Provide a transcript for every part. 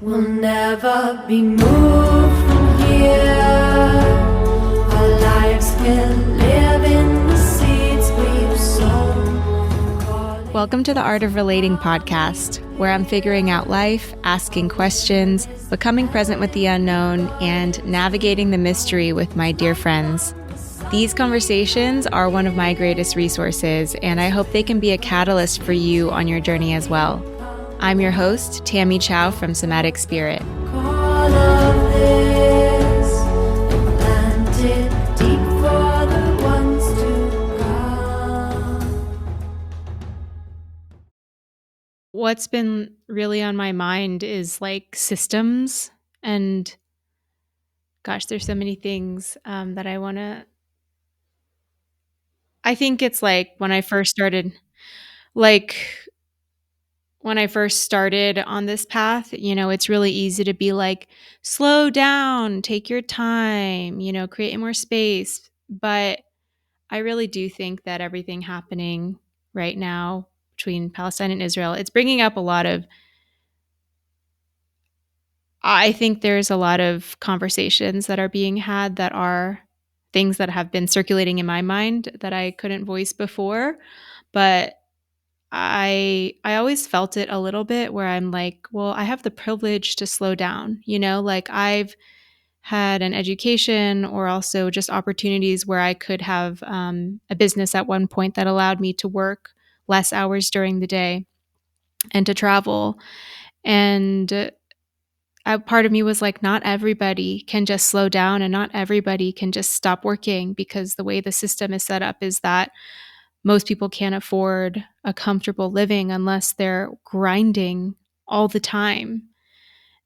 We'll never be moved from here. Our lives can live in the seeds we've sown. Welcome to the Art of Relating podcast, where I'm figuring out life, asking questions, becoming present with the unknown, and navigating the mystery with my dear friends. These conversations are one of my greatest resources, and I hope they can be a catalyst for you on your journey as well. I'm your host, Tammy Chow from Somatic Spirit. All of this planted deep for the ones to come. What's been really on my mind is like systems, and gosh, there's so many things that I want to. I think it's like like when I first started on this path, it's really easy to be like, slow down, take your time, create more space. But I really do think that everything happening right now between Palestine and Israel, it's bringing up I think there's a lot of conversations that are being had that are things that have been circulating in my mind that I couldn't voice before. But I always felt it a little bit where I'm like, well, I have the privilege to slow down, like I've had an education or also just opportunities where I could have a business at one point that allowed me to work less hours during the day and to travel. And part of me was like, not everybody can just slow down and not everybody can just stop working, because the way the system is set up is that most people can't afford a comfortable living unless they're grinding all the time.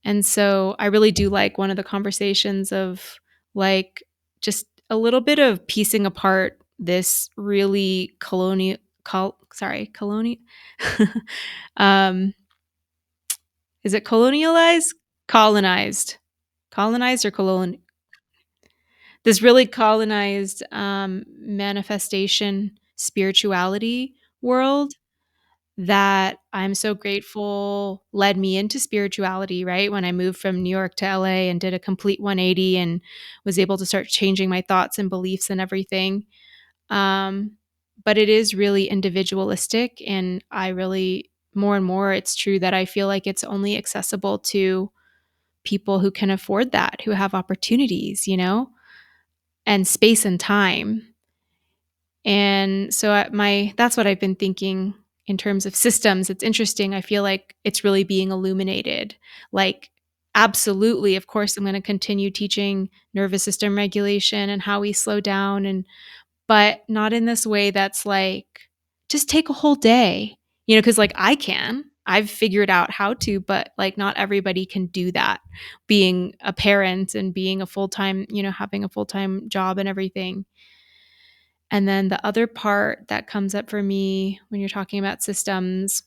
And so I really do like one of the conversations of like just a little bit of piecing apart this really colonial um is it colonized or this really colonized manifestation spirituality world that I'm so grateful led me into spirituality, right? When I moved from New York to LA and did a complete 180 and was able to start changing my thoughts and beliefs and everything. Um, but it is really individualistic. And I really, more and more, it's true that I feel like it's only accessible to people who can afford that, who have opportunities, and space and time. And so that's what I've been thinking in terms of systems. It's interesting. I feel like it's really being illuminated. Like, absolutely, of course, I'm going to continue teaching nervous system regulation and how we slow down, but not in this way that's like, just take a whole day, because like I've figured out how to, but like not everybody can do that. Being a parent and being a full-time, having a full-time job and everything. And then the other part that comes up for me when you're talking about systems,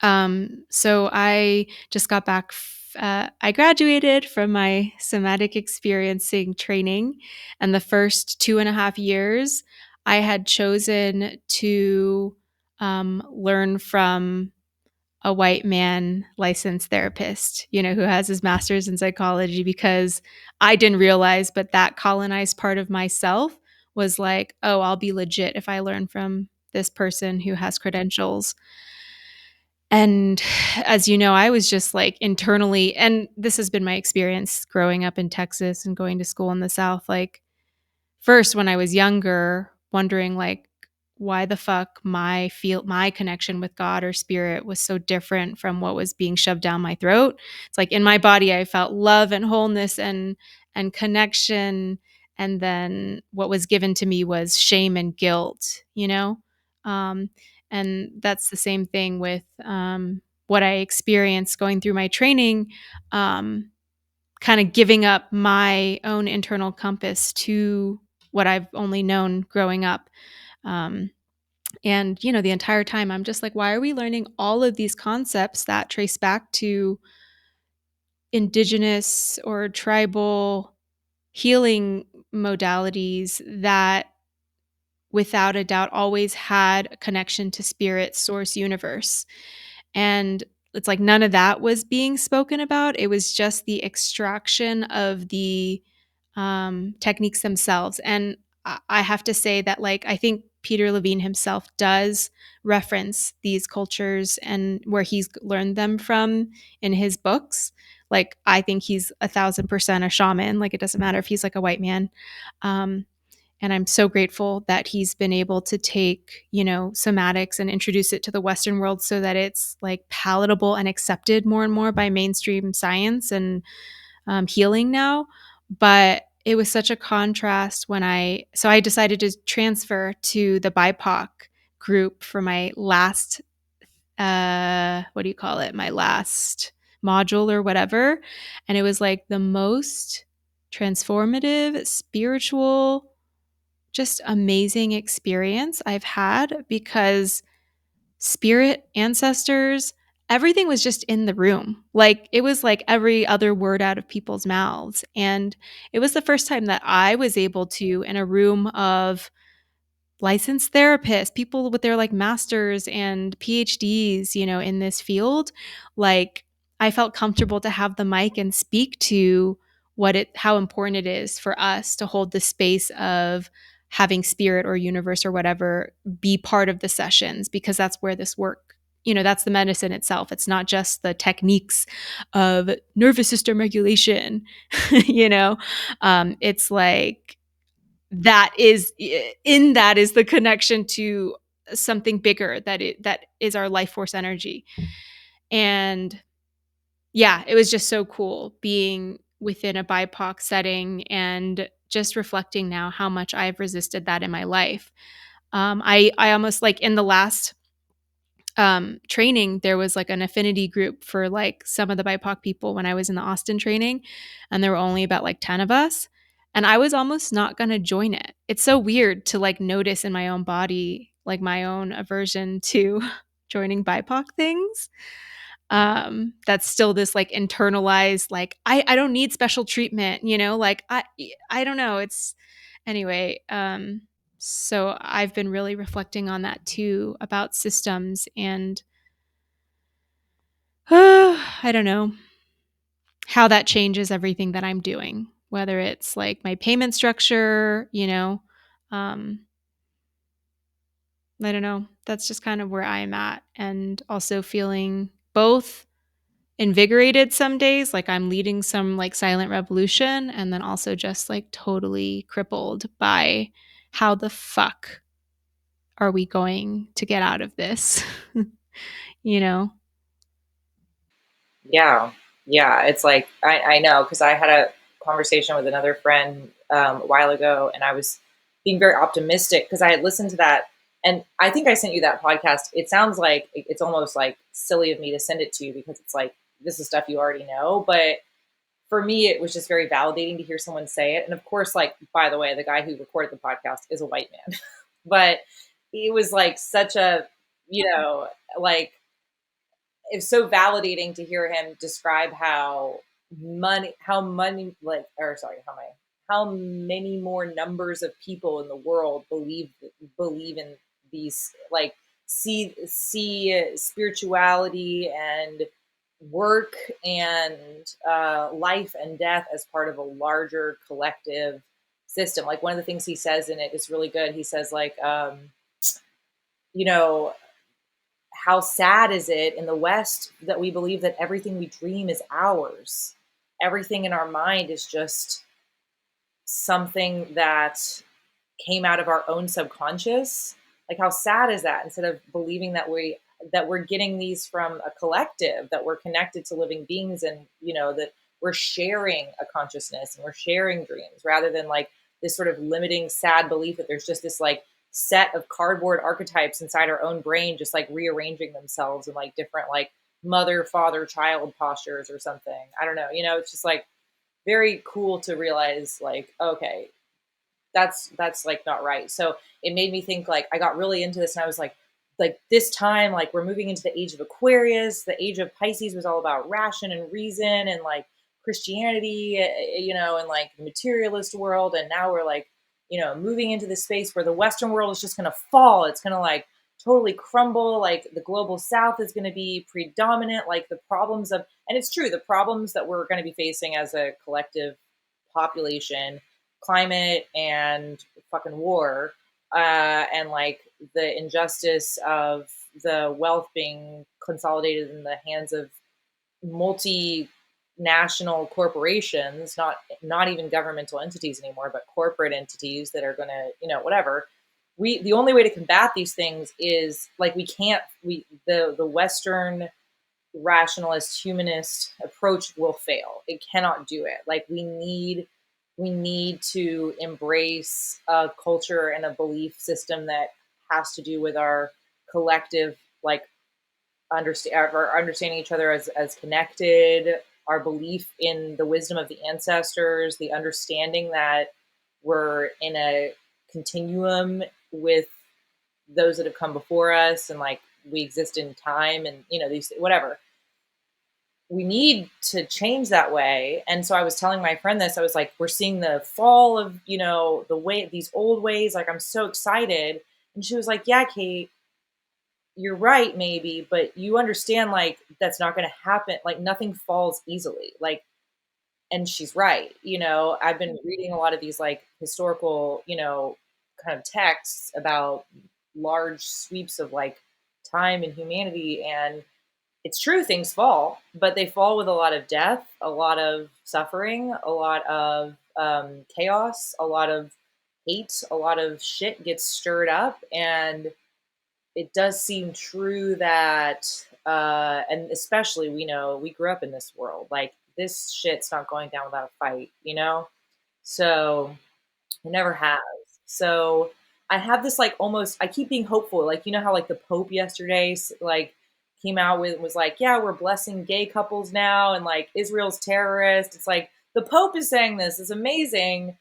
so I just got back. I graduated from my somatic experiencing training, and the first 2.5 years, I had chosen to learn from a white man licensed therapist, who has his master's in psychology, because I didn't realize, but that colonized part of myself was like, oh, I'll be legit if I learn from this person who has credentials. And as you know, I was just like internally, and this has been my experience growing up in Texas and going to school in the South, like first when I was younger, wondering like why the fuck my connection with God or spirit was so different from what was being shoved down my throat. It's like in my body I felt love and wholeness and connection, and then what was given to me was shame and guilt, um, and that's the same thing with what I experienced going through my training. Kind of giving up my own internal compass to what I've only known growing up. And, the entire time I'm just like, why are we learning all of these concepts that trace back to indigenous or tribal healing modalities that without a doubt always had a connection to spirit, source, universe? And it's like none of that was being spoken about. It was just the extraction of the techniques themselves. And I have to say that, like, I think Peter Levine himself does reference these cultures and where he's learned them from in his books. Like, I think he's 1,000% a shaman. Like, it doesn't matter if he's like a white man. Um, and I'm so grateful that he's been able to take, somatics and introduce it to the Western world so that it's like palatable and accepted more and more by mainstream science and healing now. But it was such a contrast so I decided to transfer to the BIPOC group for my last, what do you call it? My last module or whatever. And it was like the most transformative, spiritual, just amazing experience I've had, because spirit, ancestors, everything was just in the room. Like, it was like every other word out of people's mouths. And it was the first time that I was able to, in a room of licensed therapists, people with their like masters and PhDs, in this field, like, I felt comfortable to have the mic and speak to how important it is for us to hold the space of having spirit or universe or whatever be part of the sessions, because that's where this work, that's the medicine itself. It's not just the techniques of nervous system regulation, it's like, that is the connection to something bigger, that is our life force energy. And yeah, it was just so cool being within a BIPOC setting and just reflecting now how much I've resisted that in my life. I almost, like, in the last training, there was like an affinity group for like some of the BIPOC people when I was in the Austin training, and there were only about like 10 of us. And I was almost not going to join it. It's so weird to like notice in my own body, like my own aversion to joining BIPOC things. That's still this like internalized, like, I don't need special treatment, like, I don't know. It's anyway. So I've been really reflecting on that too, about systems and I don't know how that changes everything that I'm doing, whether it's like my payment structure, I don't know. That's just kind of where I'm at. And also feeling both invigorated some days, like I'm leading some like silent revolution, and then also just like totally crippled by how the fuck are we going to get out of this? you know? Yeah. Yeah. It's like, I know, because I had a conversation with another friend a while ago, and I was being very optimistic because I had listened to that. And I think I sent you that podcast. It sounds like it's almost like silly of me to send it to you because it's like, this is stuff you already know. But for me, it was just very validating to hear someone say it. And of course, like, by the way, the guy who recorded the podcast is a white man, but he was like such a, you know, like, it's so validating to hear him describe how many more numbers of people in the world believe in these, like, see spirituality and work and life and death as part of a larger collective system. Like, one of the things he says in it is really good. He says, like, you know how sad is it in the West that we believe that everything we dream is ours? Everything in our mind is just something that came out of our own subconscious. Like, how sad is that? Instead of believing that we're getting these from a collective, that we're connected to living beings, and that we're sharing a consciousness and we're sharing dreams, rather than like this sort of limiting sad belief that there's just this like set of cardboard archetypes inside our own brain just like rearranging themselves in like different like mother, father, child postures or something. I don't know. It's just like very cool to realize, like, okay, that's like not right. So it made me think, like, I got really into this, and I was like this time, like, we're moving into the age of Aquarius. The age of Pisces was all about ration and reason and like Christianity, and like the materialist world. And now we're like, moving into this space where the Western world is just going to fall. It's going to like totally crumble, like the global south is going to be predominant, like the problems of, and it's true, the problems that we're going to be facing as a collective population, climate and fucking war, and like the injustice of the wealth being consolidated in the hands of multinational corporations, not even governmental entities anymore, but corporate entities that are going to, whatever. We The only way to combat these things is like we can't we the Western rationalist humanist approach will fail. It cannot do it. Like we need to embrace a culture and a belief system that has to do with our collective, like, our understanding each other as connected, our belief in the wisdom of the ancestors, the understanding that we're in a continuum with those that have come before us, and like we exist in time, and these, whatever. We need to change that way. And so I was telling my friend this. I was like, we're seeing the fall of, the way, these old ways. Like, I'm so excited. And she was like, yeah, Kate, you're right, maybe, but you understand, like, that's not going to happen. Like, nothing falls easily. Like, and she's right. I've been reading a lot of these, like, historical, kind of texts about large sweeps of, like, time and humanity. And it's true, things fall, but they fall with a lot of death, a lot of suffering, a lot of chaos, a lot of hate, a lot of shit gets stirred up. And it does seem true that, and especially, we know we grew up in this world. Like, this shit's not going down without a fight. So it never has. So I have this, like, almost, I keep being hopeful. Like, how, like, the Pope yesterday, like, came out with, was like, yeah, we're blessing gay couples now, and like Israel's terrorist. It's like the Pope is saying this is amazing.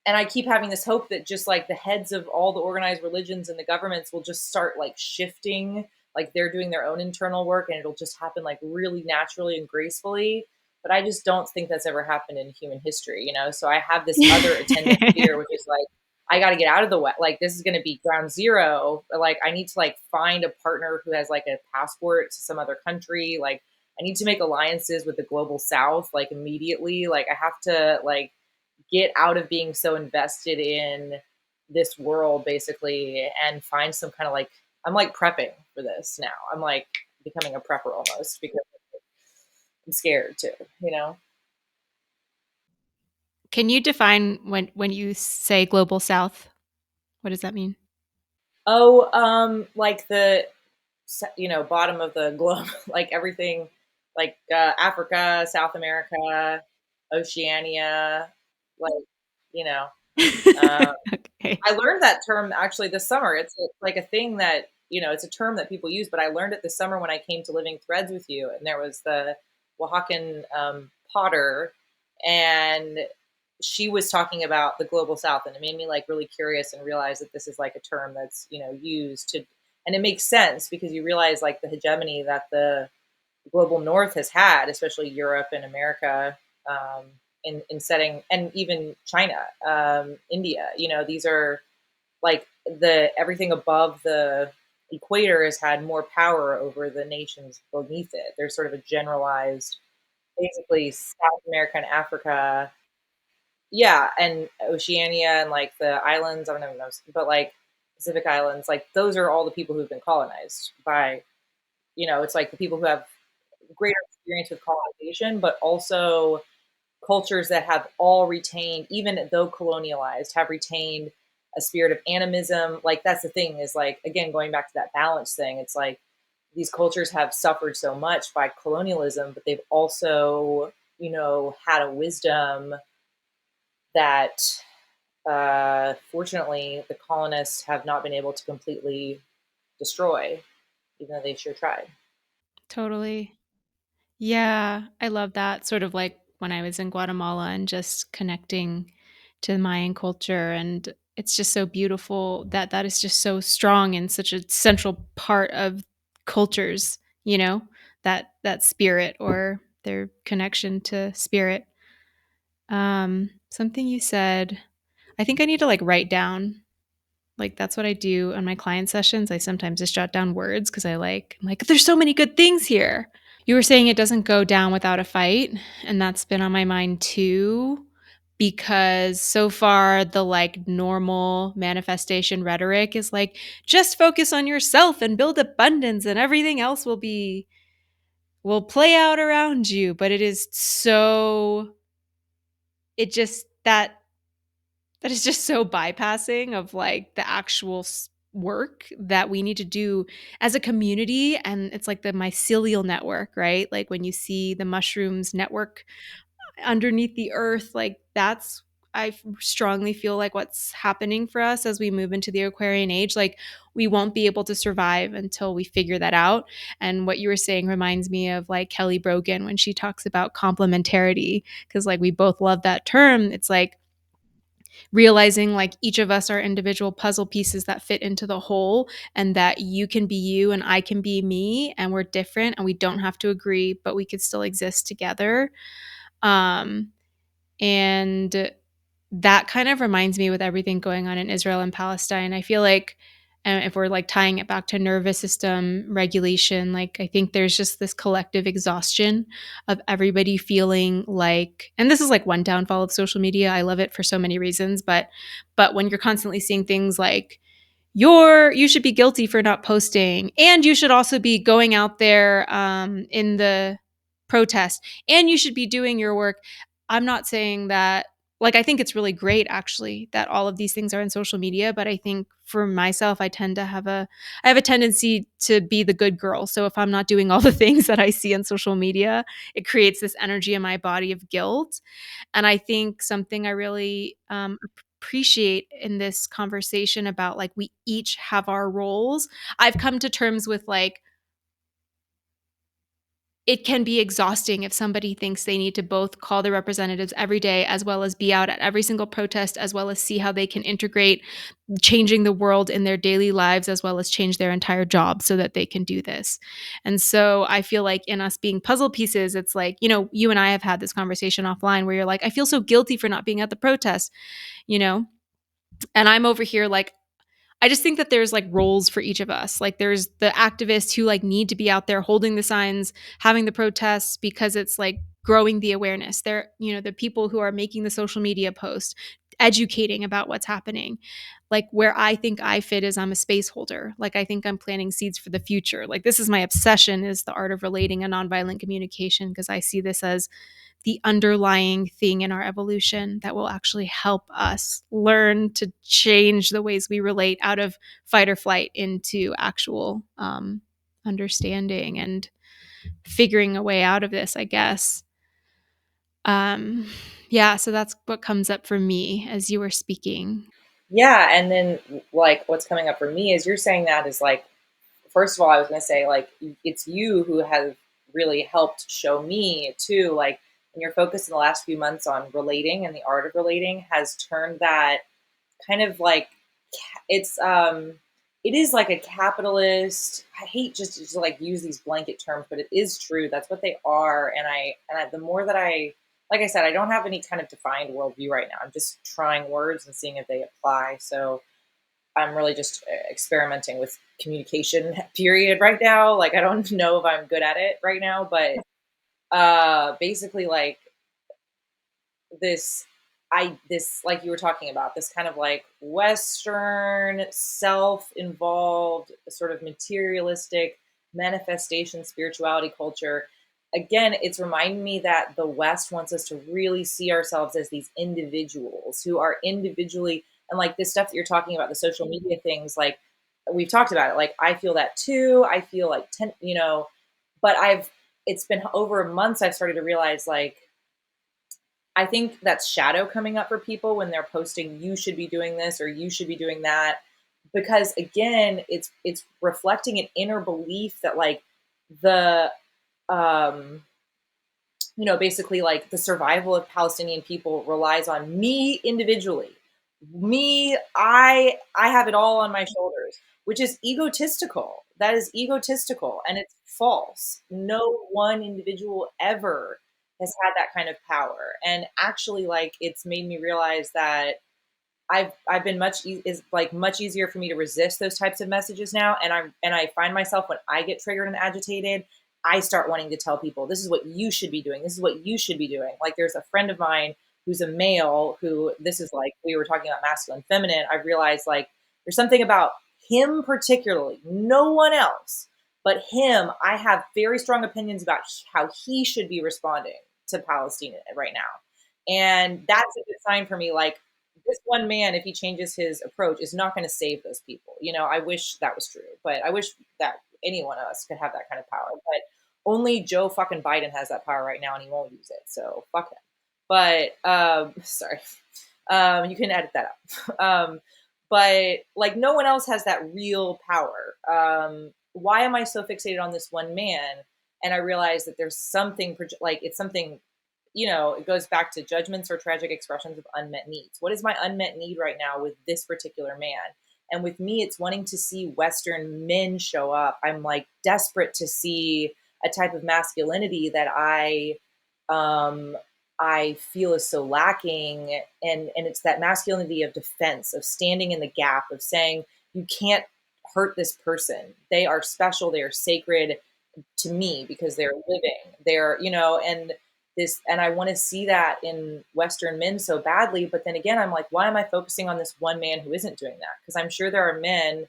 And I keep having this hope that just like the heads of all the organized religions and the governments will just start like shifting, like they're doing their own internal work, and it'll just happen like really naturally and gracefully. But I just don't think that's ever happened in human history. So I have this other attendant fear, which is like, I got to get out of the way. Like, this is going to be ground zero. Like, I need to like find a partner who has like a passport to some other country. Like, I need to make alliances with the global south, like, immediately. Like, I have to like get out of being so invested in this world, basically, and find some kind of, like, I'm like prepping for this now. I'm like becoming a prepper almost, because I'm scared too. Can you define when you say global south? What does that mean? Oh, like the bottom of the globe, like everything, like Africa, South America, Oceania, like, you know. Uh, Okay. I learned that term actually this summer. It's like a thing that, it's a term that people use, but I learned it this summer when I came to Living Threads with you, and there was the Oaxacan potter, and she was talking about the global south, and it made me like really curious and realize that this is like a term that's, used to, and it makes sense because you realize like the hegemony that the global north has had, especially Europe and America, in setting, and even China, India. These are like the everything above the equator has had more power over the nations beneath it. There's sort of a generalized, basically, South America and Africa, yeah, and Oceania, and like the islands. I don't even know, but like Pacific Islands, like those are all the people who've been colonized by. It's like the people who have greater experience with colonization, but also cultures that have all retained, even though colonialized, have retained a spirit of animism. Like, that's the thing, is like, again, going back to that balance thing, it's like these cultures have suffered so much by colonialism, but they've also, had a wisdom that, fortunately, the colonists have not been able to completely destroy, even though they sure tried. Totally. Yeah, I love that. Sort of like when I was in Guatemala and just connecting to the Mayan culture, and it's just so beautiful that that is just so strong and such a central part of cultures, that spirit or their connection to spirit. Something you said, I think I need to like write down Like that's what I do on my client sessions. I sometimes just jot down words because I'm like, there's so many good things here. You were saying it doesn't go down without a fight, and that's been on my mind too, because so far the like normal manifestation rhetoric is like just focus on yourself and build abundance and everything else will play out around you, but it is so it just that is just so bypassing of like the actual work that we need to do as a community. And it's like the mycelial network, right? Like when you see the mushrooms network underneath the earth, like that's I strongly feel like what's happening for us as we move into the Aquarian age. Like we won't be able to survive until we figure that out. And what you were saying reminds me of like Kelly Brogan when she talks about complementarity, because like we both love that term. It's like realizing like each of us are individual puzzle pieces that fit into the whole, and that you can be you and I can be me, and we're different and we don't have to agree, but we could still exist together. And that kind of reminds me with everything going on in Israel and Palestine. I feel like if we're like tying it back to nervous system regulation, like I think there's just this collective exhaustion of everybody feeling like, and this is like one downfall of social media. I love it for so many reasons, but when you're constantly seeing things like you should be guilty for not posting, and you should also be going out there in the protest, and you should be doing your work. I'm not saying that, like, I think it's really great actually that all of these things are in social media, but I think for myself, I have a tendency to be the good girl. So if I'm not doing all the things that I see on social media, it creates this energy in my body of guilt. And I think something I really appreciate in this conversation about like we each have our roles. I've come to terms with like it can be exhausting if somebody thinks they need to both call their representatives every day as well as be out at every single protest, as well as see how they can integrate changing the world in their daily lives, as well as change their entire job so that they can do this. And so I feel like in us being puzzle pieces, it's like, you know, you and I have had this conversation offline where you're like, I feel so guilty for not being at the protest, you know? And I'm over here like, I just think that there's like roles for each of us. Like there's the activists who like need to be out there holding the signs, having the protests because it's like growing the awareness. They're, you know, the people who are making the social media post, educating about what's happening. Like where I think I fit is I'm a space holder. Like I think I'm planting seeds for the future. Like this is my obsession, is the art of relating and nonviolent communication, because I see this as the underlying thing in our evolution that will actually help us learn to change the ways we relate out of fight or flight into actual understanding and figuring a way out of this, I guess. Yeah, so that's what comes up for me as you were speaking. Yeah, and then like what's coming up for me is you're saying that is like, first of all, I was going to say like it's you who have really helped show me too, like when you're focused in the last few months on relating and the art of relating has turned that kind of like it's it is like a capitalist. I hate just to like use these blanket terms, but it is true. That's what they are. And the more that I, like I said, I don't have any kind of defined worldview right now. I'm just trying words and seeing if they apply. So I'm really just experimenting with communication period right now. Like I don't know if I'm good at it right now, but basically like this this like you were talking about, this kind of like western self-involved sort of materialistic manifestation spirituality culture. Again, it's reminding me that the west wants us to really see ourselves as these individuals who are individually, and like this stuff that you're talking about, the social media things, like we've talked about it, like I feel that too. I feel like you know, but it's been over months I've started to realize like I think that's shadow coming up for people when they're posting, you should be doing this or you should be doing that. Because again, it's reflecting an inner belief that like the um you know, basically like the survival of Palestinian people relies on me individually. Me, I have it all on my shoulders, which is egotistical. That is egotistical and it's false. No one individual ever has had that kind of power. And actually like it's made me realize that I've been is like much easier for me to resist those types of messages now, and I find myself when I get triggered and agitated, I start wanting to tell people, this is what you should be doing. This is what you should be doing. Like there's a friend of mine who's a male who, this is like we were talking about masculine feminine. I realized like there's something about him particularly, no one else, but him. I have very strong opinions about how he should be responding to Palestine right now. And that's a good sign for me. Like this one man, if he changes his approach, is not going to save those people. You know, I wish that was true, but I wish that any one of us could have that kind of power. But only Joe fucking Biden has that power right now, and he won't use it. So fuck him. But sorry, you can edit that out. But like no one else has that real power. Why am I so fixated on this one man? And I realize that there's something like it's something, you know, it goes back to judgments or tragic expressions of unmet needs. What is my unmet need right now with this particular man? And with me, it's wanting to see Western men show up. I'm like desperate to see a type of masculinity that um, I feel is so lacking. And it's that masculinity of defense, of standing in the gap, of saying, you can't hurt this person. They are special. They are sacred to me because they're living. They're, you know, and this, and I want to see that in Western men so badly. But then again, I'm like, why am I focusing on this one man who isn't doing that? Because I'm sure there are men,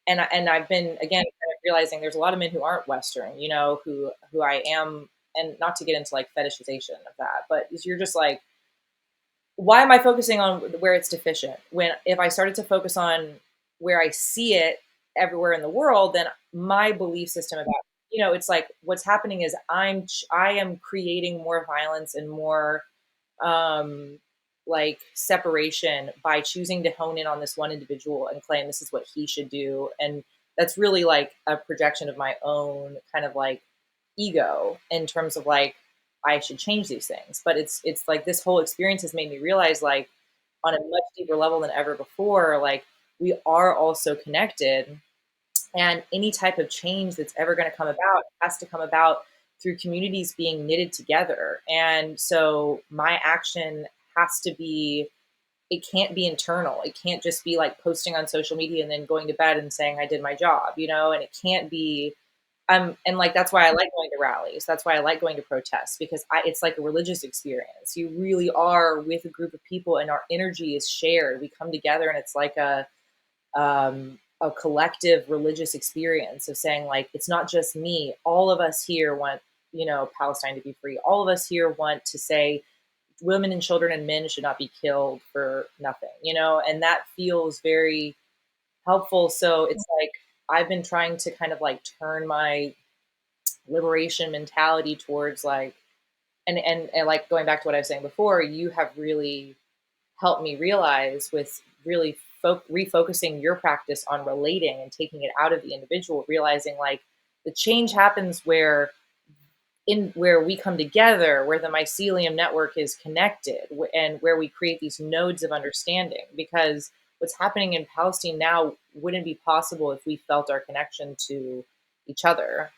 and I've been again kind of realizing there's a lot of men who aren't Western, you know, who I am, and not to get into like fetishization of that, but you're just like, why am I focusing on where it's deficient? When if I started to focus on where I see it everywhere in the world, then my belief system about, you know, it's like what's happening is I am creating more violence and more um like separation by choosing to hone in on this one individual and claim this is what he should do. And that's really like a projection of my own kind of like ego in terms of like I should change these things. But it's like this whole experience has made me realize like on a much deeper level than ever before, like we are all so connected, and any type of change that's ever going to come about has to come about through communities being knitted together. And so my action has to be, it can't be internal. It can't just be like posting on social media and then going to bed and saying I did my job, you know, and it can't be and like that's why I like going to rallies. That's why I like going to protests because it's like a religious experience. You really are with a group of people, and our energy is shared. We come together, and it's like a collective religious experience of saying like it's not just me. All of us here want, you know, Palestine to be free. All of us here want to say women and children and men should not be killed for nothing, you know, and that feels very helpful. So it's like I've been trying to kind of like turn my liberation mentality towards like and like going back to what I was saying before, you have really helped me realize with really refocusing your practice on relating and taking it out of the individual, realizing like the change happens where we come together, where the mycelium network is connected, and where we create these nodes of understanding. Because what's happening in Palestine now wouldn't be possible if we felt our connection to each other.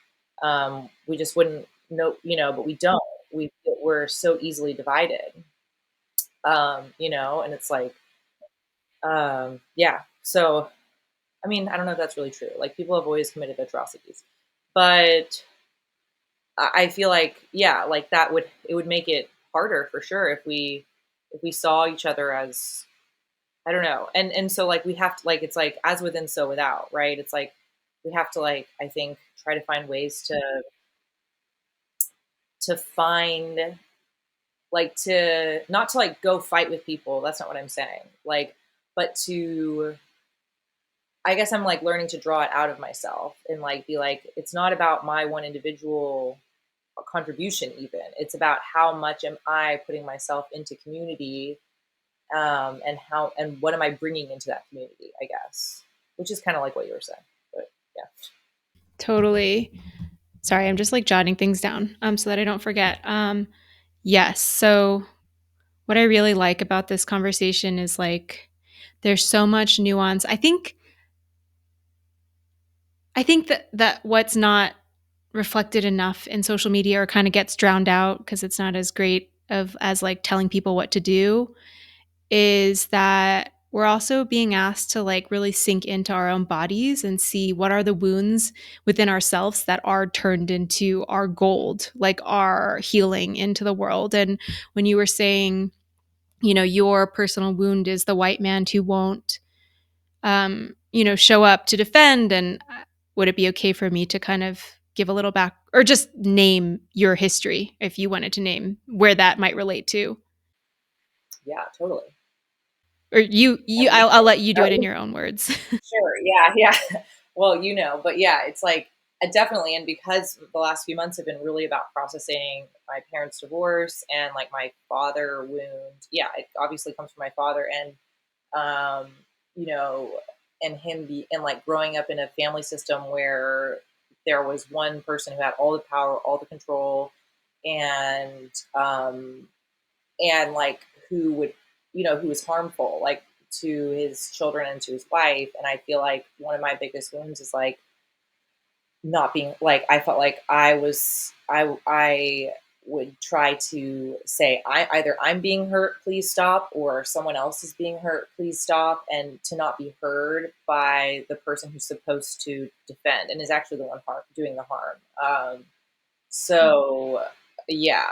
We just wouldn't know, you know, but we don't. We're so easily divided, you know, and it's like, yeah. So, I mean, I don't know if that's really true. Like, people have always committed atrocities, but I feel like, yeah, like that would it would make it harder for sure if we saw each other as, I don't know. And so like we have to, like it's like as within so without, right? It's like we have to like I think try to find ways to find like to not to like go fight with people. That's not what I'm saying. Like but to, I guess I'm like learning to draw it out of myself and like be like it's not about my one individual contribution. Even it's about how much am I putting myself into community, and how and what am I bringing into that community, I guess, which is kind of like what you were saying. But yeah. Totally. Sorry, I'm just like jotting things down so that I don't forget. Yes. So what I really like about this conversation is like there's so much nuance. I think that what's not reflected enough in social media or kind of gets drowned out because it's not as great of as like telling people what to do is that we're also being asked to like really sink into our own bodies and see what are the wounds within ourselves that are turned into our gold, like our healing into the world. And when you were saying, your personal wound is the white man who won't, show up to defend. And would it be okay for me to kind of give a little back or just name your history if you wanted to name where that might relate to? Yeah, totally. Or I'll let you do it in your own words. Sure. Yeah. Yeah. Well, but yeah, it's like definitely. And because the last few months have been really about processing my parents' divorce and like my father wound. Yeah, it obviously comes from my father, and um, you know, and and like growing up in a family system where there was one person who had all the power, all the control, and like who was harmful, like to his children and to his wife. And I feel like one of my biggest wounds is like not being like, I felt like I would try to say, I'm being hurt, please stop, or someone else is being hurt, please stop, and to not be heard by the person who's supposed to defend and is actually the one doing the harm. So yeah,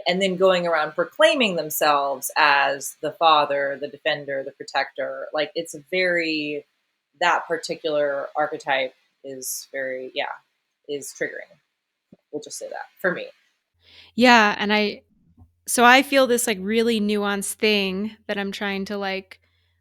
and then going around proclaiming themselves as the father, the defender, the protector. Like it's a very that particular archetype is very is triggering. We'll just say that for me. Yeah, and I feel this like really nuanced thing that I'm trying to like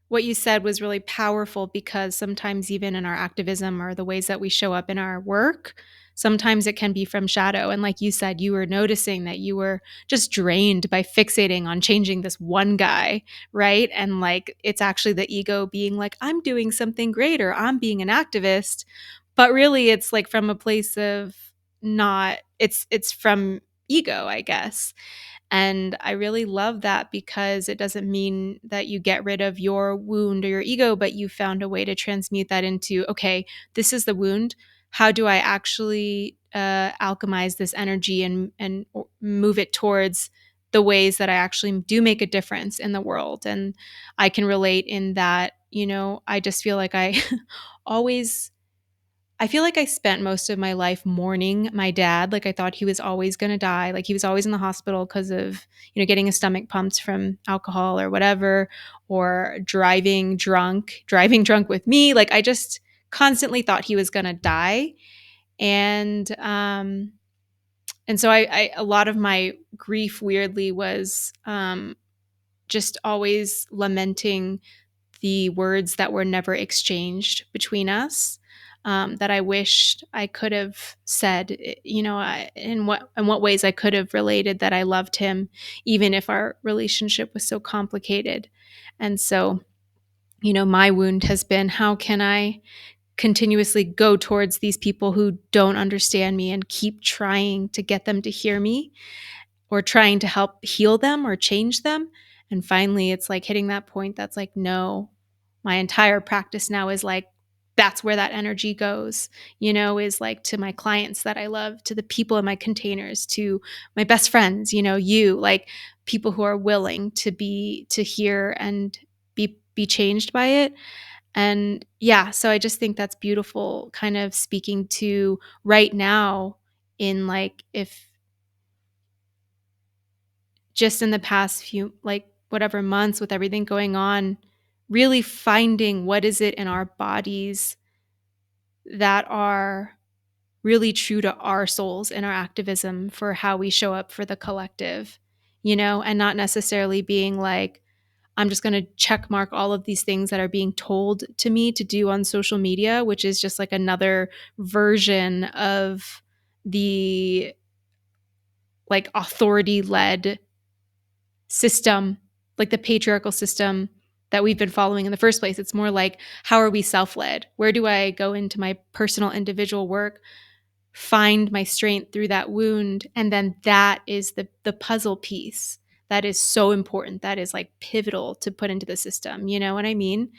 what you said was really powerful because sometimes even in our activism or the ways that we show up in our work, sometimes it can be from shadow. And like you said, you were noticing that you were just drained by fixating on changing this one guy, right? And like it's actually the ego being like, I'm doing something great or I'm being an activist. But really it's like from a place of not it's from ego, I guess. And I really love that because it doesn't mean that you get rid of your wound or your ego, but you found a way to transmute that into, okay, this is the wound. How do I actually alchemize this energy and move it towards the ways that I actually do make a difference in the world? And I can relate in that, I just feel like always I feel like I spent most of my life mourning my dad. Like I thought he was always going to die. Like he was always in the hospital because of, getting his stomach pumped from alcohol or whatever, or driving drunk with me. Like I just constantly thought he was going to die. And so a lot of my grief weirdly was just always lamenting the words that were never exchanged between us, that I wished I could have said, in what ways I could have related that I loved him, even if our relationship was so complicated. And so, my wound has been how can I continuously go towards these people who don't understand me and keep trying to get them to hear me or trying to help heal them or change them. And finally, it's like hitting that point that's like, no, my entire practice now is like, that's where that energy goes, is like to my clients that I love, to the people in my containers, to my best friends, you like people who are willing to hear and be changed by it. And yeah, so I just think that's beautiful, kind of speaking to right now in like if just in the past few like whatever months with everything going on, really finding what is it in our bodies that are really true to our souls and our activism for how we show up for the collective, and not necessarily being like, I'm just going to check mark all of these things that are being told to me to do on social media, which is just like another version of the like authority led system, like the patriarchal system that we've been following in the first place. It's more like, how are we self led? Where do I go into my personal individual work, find my strength through that wound? And then that is the puzzle piece that is so important. That is like pivotal to put into the system. You know what I mean?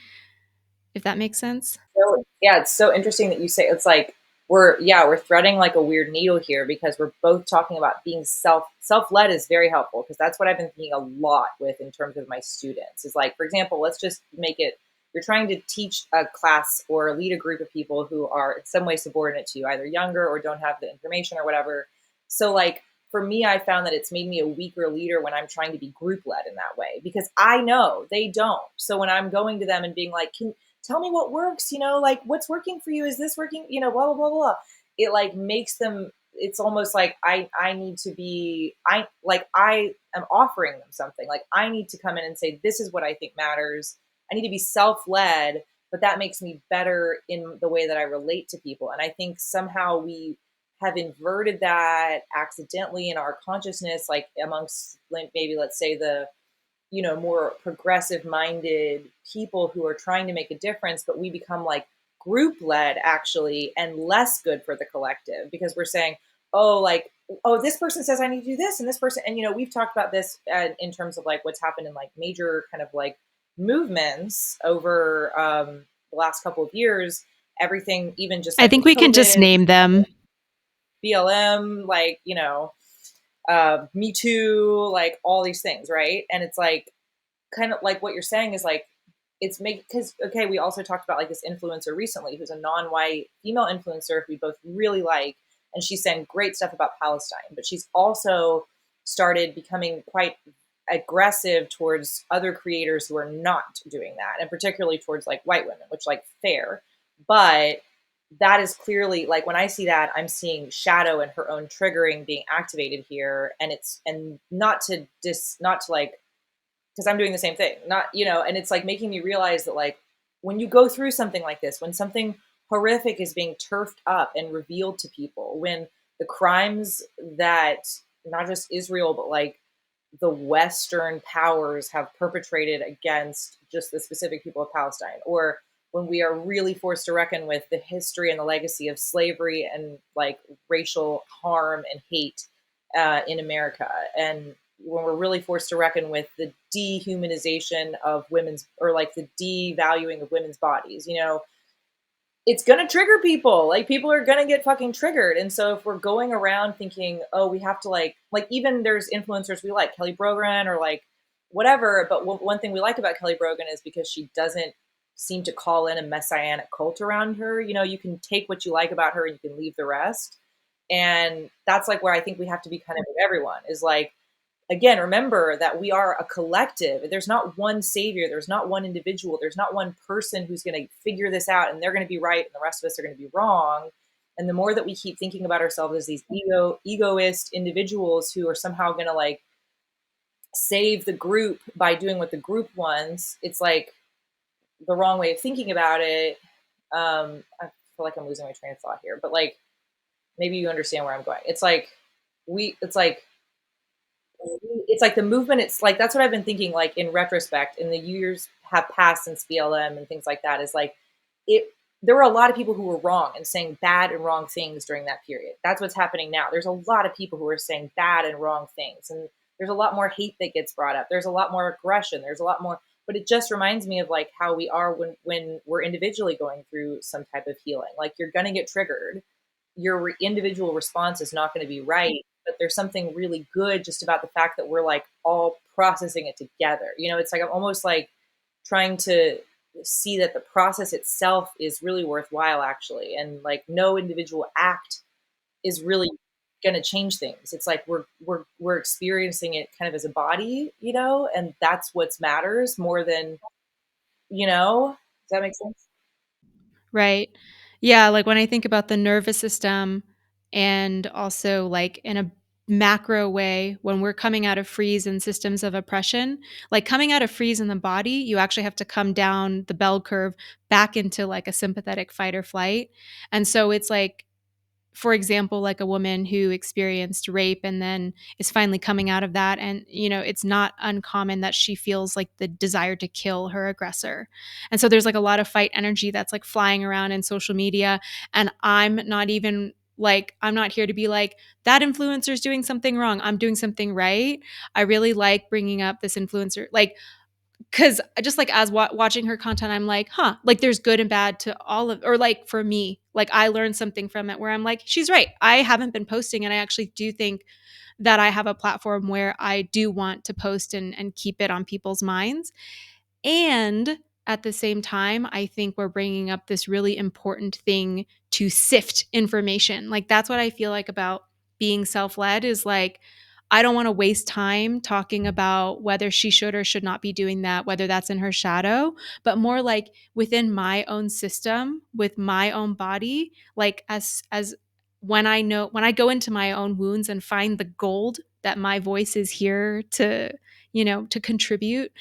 If that makes sense. So yeah, it's so interesting that you say it's like we're threading like a weird needle here because we're both talking about being self-led is very helpful because that's what I've been thinking a lot with in terms of my students. Is like, for example, let's just make it, you're trying to teach a class or lead a group of people who are in some way subordinate to you, either younger or don't have the information or whatever. So like for me, I found that it's made me a weaker leader when I'm trying to be group led in that way because I know they don't. So when I'm going to them and being like, can tell me what works, like what's working for you? Is this working? Blah, blah, blah, blah. It like makes them, it's almost like I need to be, I am offering them something. Like I need to come in and say, this is what I think matters. I need to be self-led, but that makes me better in the way that I relate to people. And I think somehow we have inverted that accidentally in our consciousness, like amongst maybe let's say the more progressive minded people who are trying to make a difference, but we become like group led actually and less good for the collective because we're saying, oh, like, oh, this person says I need to do this and this person. And, we've talked about this in terms of like what's happened in like major kind of like movements over the last couple of years, everything, even just I like think with we can just COVID, name them. BLM, like, Me Too, like all these things, right? And it's like, kind of like what you're saying is like it's make because okay, we also talked about like this influencer recently who's a non-white female influencer who we both really like, and she's saying great stuff about Palestine, but she's also started becoming quite aggressive towards other creators who are not doing that, and particularly towards like white women, which like fair, but that is clearly like when I see that, I'm seeing shadow and her own triggering being activated here, and it's and not to like because I'm doing the same thing. Not, and it's like making me realize that like when you go through something like this, when something horrific is being turfed up and revealed to people, when the crimes that not just Israel, but like the Western powers have perpetrated against just the specific people of Palestine, or when we are really forced to reckon with the history and the legacy of slavery and like racial harm and hate in America, and when we're really forced to reckon with the dehumanization of women's or like the devaluing of women's bodies, it's gonna trigger people. Like people are gonna get fucking triggered. And so if we're going around thinking, oh, we have to like even there's influencers we like, Kelly Brogan or like whatever. But one thing we like about Kelly Brogan is because she doesn't seem to call in a messianic cult around her. You can take what you like about her and you can leave the rest. And that's like where I think we have to be kind of with everyone is like, again, remember that we are a collective. There's not one savior. There's not one individual. There's not one person who's going to figure this out and they're going to be right and the rest of us are going to be wrong. And the more that we keep thinking about ourselves as these egoist individuals who are somehow going to like save the group by doing what the group wants, it's like the wrong way of thinking about it. I feel like I'm losing my train of thought here, but like maybe you understand where I'm going. It's like the movement. It's like that's what I've been thinking. Like in retrospect, in the years have passed since BLM and things like that, is like it. There were a lot of people who were wrong and saying bad and wrong things during that period. That's what's happening now. There's a lot of people who are saying bad and wrong things, and there's a lot more hate that gets brought up. There's a lot more aggression. There's a lot more. But it just reminds me of like how we are when we're individually going through some type of healing. Like you're gonna get triggered. Your individual response is not going to be right, but there's something really good just about the fact that we're like all processing it together. It's like I'm almost like trying to see that the process itself is really worthwhile actually, and like no individual act is really going to change things. It's like we're experiencing it kind of as a body, and that's what matters more than, does that make sense? Right. Yeah, like when I think about the nervous system and also like in a macro way, when we're coming out of freeze and systems of oppression, like coming out of freeze in the body, you actually have to come down the bell curve back into like a sympathetic fight or flight. And so it's like for example, like a woman who experienced rape and then is finally coming out of that. And, it's not uncommon that she feels like the desire to kill her aggressor. And so there's like a lot of fight energy that's like flying around in social media. And I'm not even like, I'm not here to be like, that influencer is doing something wrong. I'm doing something right. I really like bringing up this influencer. Like, because just like as watching her content, I'm like, huh, like there's good and bad to all of, or like for me, like I learned something from it where I'm like, she's right. I haven't been posting, and I actually do think that I have a platform where I do want to post and keep it on people's minds. And at the same time, I think we're bringing up this really important thing to sift information. Like that's what I feel like about being self-led is like I don't want to waste time talking about whether she should or should not be doing that, whether that's in her shadow, but more like within my own system, with my own body, like as when I go into my own wounds and find the gold that my voice is here to, to contribute,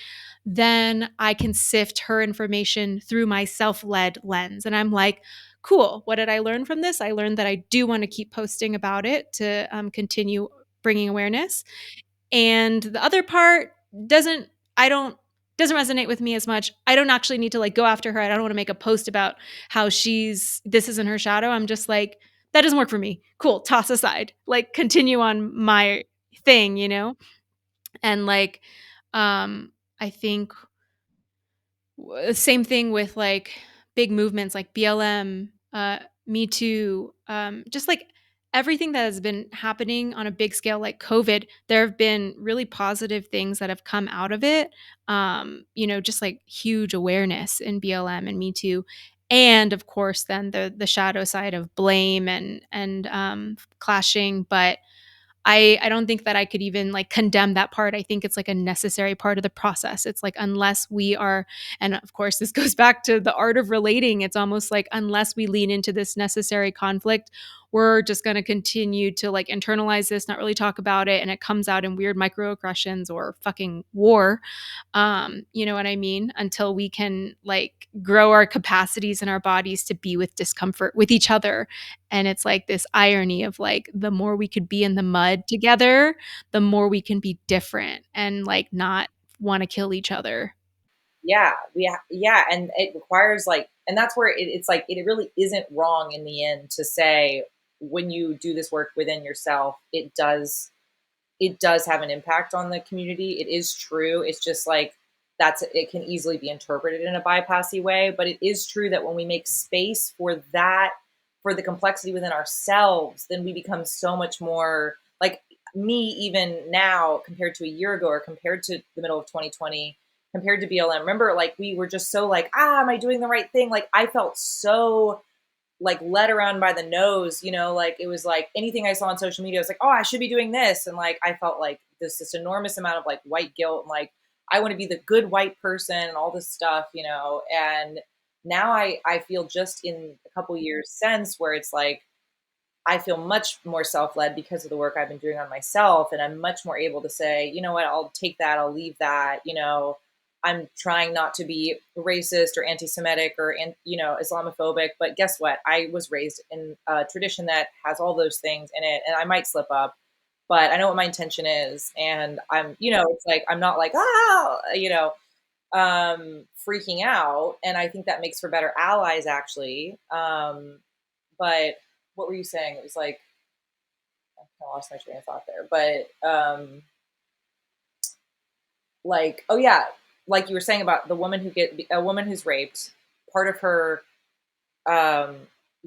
then I can sift her information through my self-led lens. And I'm like, cool, what did I learn from this? I learned that I do want to keep posting about it to continue bringing awareness. And the other part doesn't, I don't, doesn't resonate with me as much. I don't actually need to like go after her. I don't want to make a post about how this isn't her shadow. I'm just like, that doesn't work for me. Cool, toss aside. Like continue on my thing. And like I think same thing with like big movements like BLM, Me Too, just like everything that has been happening on a big scale, like COVID. There have been really positive things that have come out of it. Just like huge awareness in BLM and Me Too, and of course, then the shadow side of blame and clashing, but I don't think that I could even like condemn that part. I think it's like a necessary part of the process. It's like unless we are, and of course this goes back to the art of relating, it's almost like unless we lean into this necessary conflict, we're just going to continue to like internalize this, not really talk about it, and it comes out in weird microaggressions or fucking war. You know what I mean? Until we can like grow our capacities in our bodies to be with discomfort with each other. And it's like this irony of like the more we could be in the mud together, the more we can be different and like not want to kill each other. Yeah, yeah, and it requires like, and that's where it's like it really isn't wrong in the end to say when you do this work within yourself, it does have an impact on the community. It is true. It's just like it can easily be interpreted in a bypassy way, but it is true that when we make space for that, for the complexity within ourselves, then we become so much more like me even now compared to a year ago or compared to the middle of 2020, compared to BLM. Remember, like we were just so like, am I doing the right thing? Like I felt so like led around by the nose, like it was like anything I saw on social media, I was like, oh, I should be doing this. And like, I felt like this enormous amount of like white guilt and like, I want to be the good white person and all this stuff, and now I feel just in a couple years since where it's like, I feel much more self-led because of the work I've been doing on myself. And I'm much more able to say, you know what, I'll take that, I'll leave that, I'm trying not to be racist or anti-Semitic or, Islamophobic. But guess what? I was raised in a tradition that has all those things in it, and I might slip up, but I know what my intention is. And it's like, I'm not like, freaking out. And I think that makes for better allies, actually. But what were you saying? It was like, I lost my train of thought there. But like, oh yeah, like you were saying about the woman a woman who's raped, part of her um,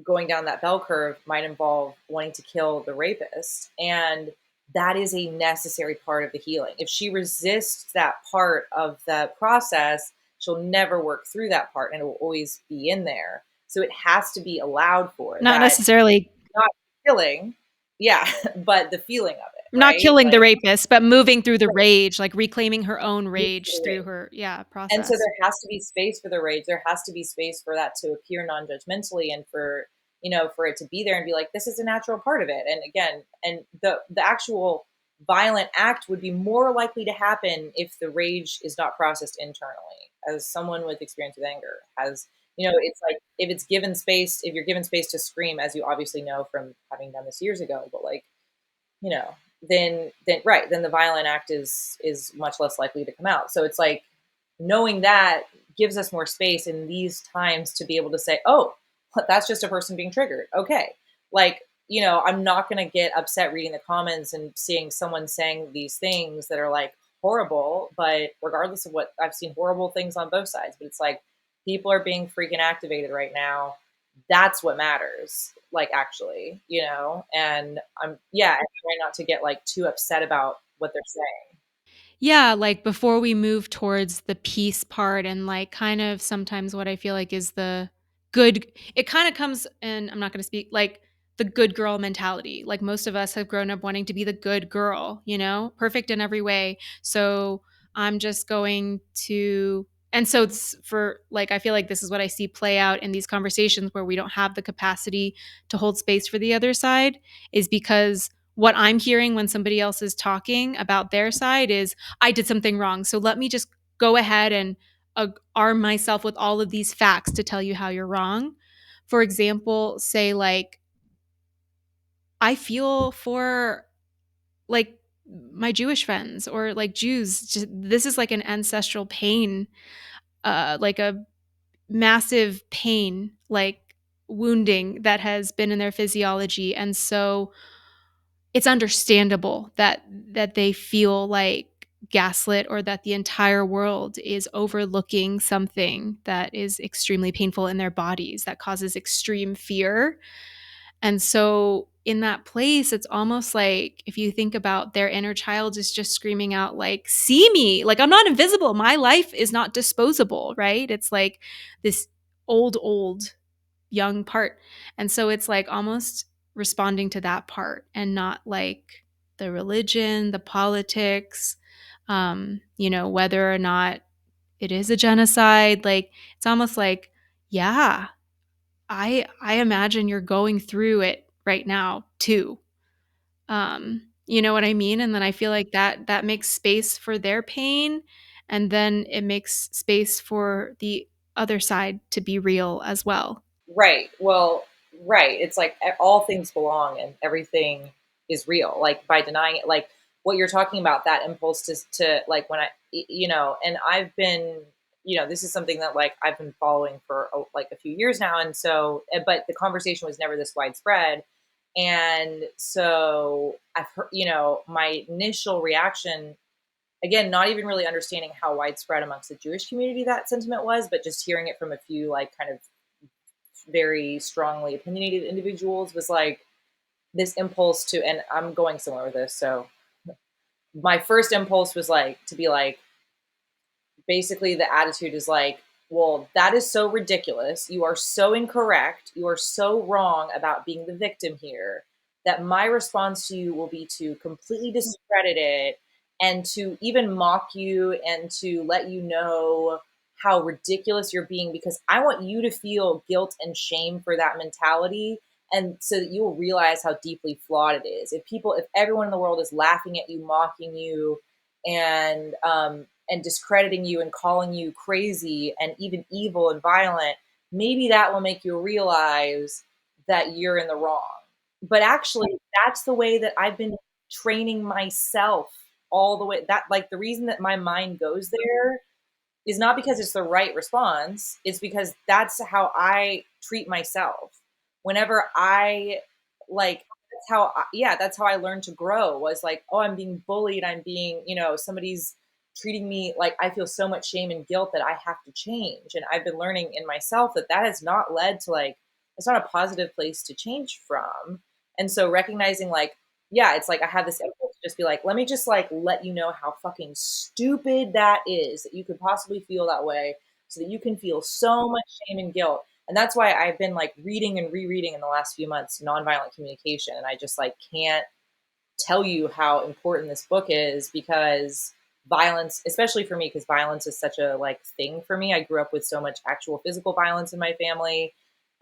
going down that bell curve might involve wanting to kill the rapist. And that is a necessary part of the healing. If she resists that part of the process, she'll never work through that part and it will always be in there. So it has to be allowed for Not that, necessarily not killing, yeah, but the feeling of it, not right? killing the Like, rapist, but moving through the rage, like reclaiming her own rage through right. her And so process. there has to be space for the rage. There has to be space for that to appear non-judgmentally and for, for it to be there and be like, this is a natural part of it. And again, and the actual violent act would be more likely to happen if the rage is not processed internally. As someone with experience with anger has, it's like if it's given space, if you're given space to scream, as you obviously know from having done this years ago, but like, you know, then right, then the violent act is much less likely to come out. So it's like knowing that gives us more space in these times to be able to say, oh, that's just a person being triggered. Okay. Like, I'm not going to get upset reading the comments and seeing someone saying these things that are like horrible, but regardless of what, I've seen horrible things on both sides, but it's like people are being freaking activated right now. That's what matters, like, actually, and I try not to get like too upset about what they're saying. Yeah, like before we move towards the peace part and like kind of sometimes what I feel like is the good, it kind of comes, and I'm not going to speak like the good girl mentality. Like most of us have grown up wanting to be the good girl, perfect in every way. So I'm just going to, and so it's for like, I feel like this is what I see play out in these conversations where we don't have the capacity to hold space for the other side, is because what I'm hearing when somebody else is talking about their side is, I did something wrong. So let me just go ahead and arm myself with all of these facts to tell you how you're wrong. For example, say like, I feel for like my Jewish friends or like Jews. This is like an ancestral pain, like a massive pain, like wounding that has been in their physiology. And so it's understandable that they feel like gaslit or that the entire world is overlooking something that is extremely painful in their bodies that causes extreme fear. And so in that place, it's almost like if you think about their inner child is just screaming out like, see me, like I'm not invisible, my life is not disposable, right? It's like this old young part. And so it's like almost responding to that part and not like the religion, the politics, whether or not it is a genocide. Like it's almost like, yeah, I imagine you're going through it right now too. You know what I mean? And then I feel like that makes space for their pain, and then it makes space for the other side to be real as well. Right. Well, right. It's like all things belong and everything is real. Like by denying it, like what you're talking about, that impulse to like when and I've been, this is something that like I've been following for like a few years now. And so, but the conversation was never this widespread. And so I've heard, my initial reaction, again, not even really understanding how widespread amongst the Jewish community that sentiment was, but just hearing it from a few like kind of very strongly opinionated individuals, was like this impulse to, and I'm going somewhere with this. So my first impulse was like to be like, basically the attitude is like, well, that is so ridiculous. You are so incorrect. You are so wrong about being the victim here, that my response to you will be to completely discredit it and to even mock you and to let you know how ridiculous you're being, because I want you to feel guilt and shame for that mentality, and so that you'll realize how deeply flawed it is. If everyone in the world is laughing at you, mocking you, and discrediting you and calling you crazy and even evil and violent, maybe that will make you realize that you're in the wrong. But actually, that's the way that I've been training myself all the way. That, like, the reason that my mind goes there is not because it's the right response. It's because that's how I treat myself. Whenever I like, that's how I learned to grow, was like, oh, I'm being bullied. I'm being, somebody's treating me like, I feel so much shame and guilt that I have to change. And I've been learning in myself that that has not led to like, it's not a positive place to change from. And so recognizing like, yeah, it's like I have this impulse to just be like, let me just like let you know how fucking stupid that is, that you could possibly feel that way, so that you can feel so much shame and guilt. And that's why I've been like reading and rereading in the last few months nonviolent communication. And I just like can't tell you how important this book is, because violence, especially for me, because violence is such a like thing for me. I grew up with so much actual physical violence in my family.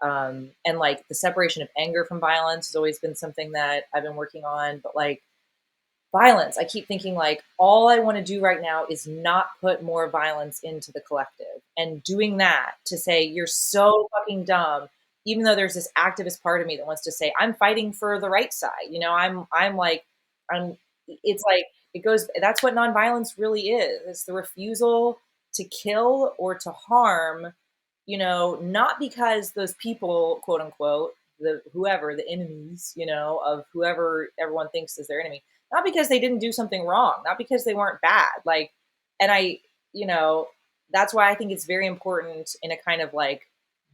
And like the separation of anger from violence has always been something that I've been working on. But like violence, I keep thinking like all I want to do right now is not put more violence into the collective. And doing that to say you're so fucking dumb, even though there's this activist part of me that wants to say I'm fighting for the right side. I'm like, I'm it's like it goes, that's what nonviolence really is. It's the refusal to kill or to harm, not because those people, quote unquote, the whoever, the enemies, of whoever everyone thinks is their enemy, not because they didn't do something wrong, not because they weren't bad. Like, and I, you know, that's why I think it's very important in a kind of like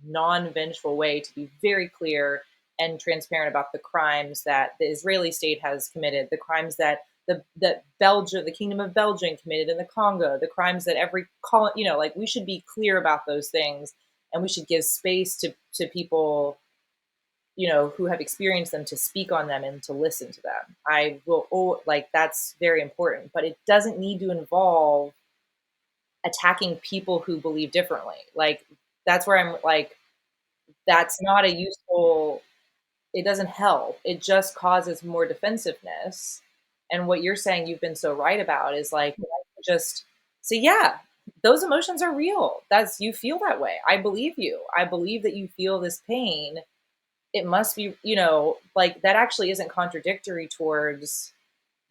non-vengeful way to be very clear and transparent about the crimes that the Israeli state has committed, the crimes that that Belgium, the Kingdom of Belgium committed in the Congo, the crimes that every like we should be clear about those things, and we should give space to people who have experienced them to speak on them and to listen to them. I will, like, that's very important, but it doesn't need to involve attacking people who believe differently. Like, that's where I'm like, that's not a useful, it doesn't help. It just causes more defensiveness. And what you're saying you've been so right about is like, just say, yeah, those emotions are real. That's, you feel that way. I believe you. I believe that you feel this pain. It must be, like, that actually isn't contradictory towards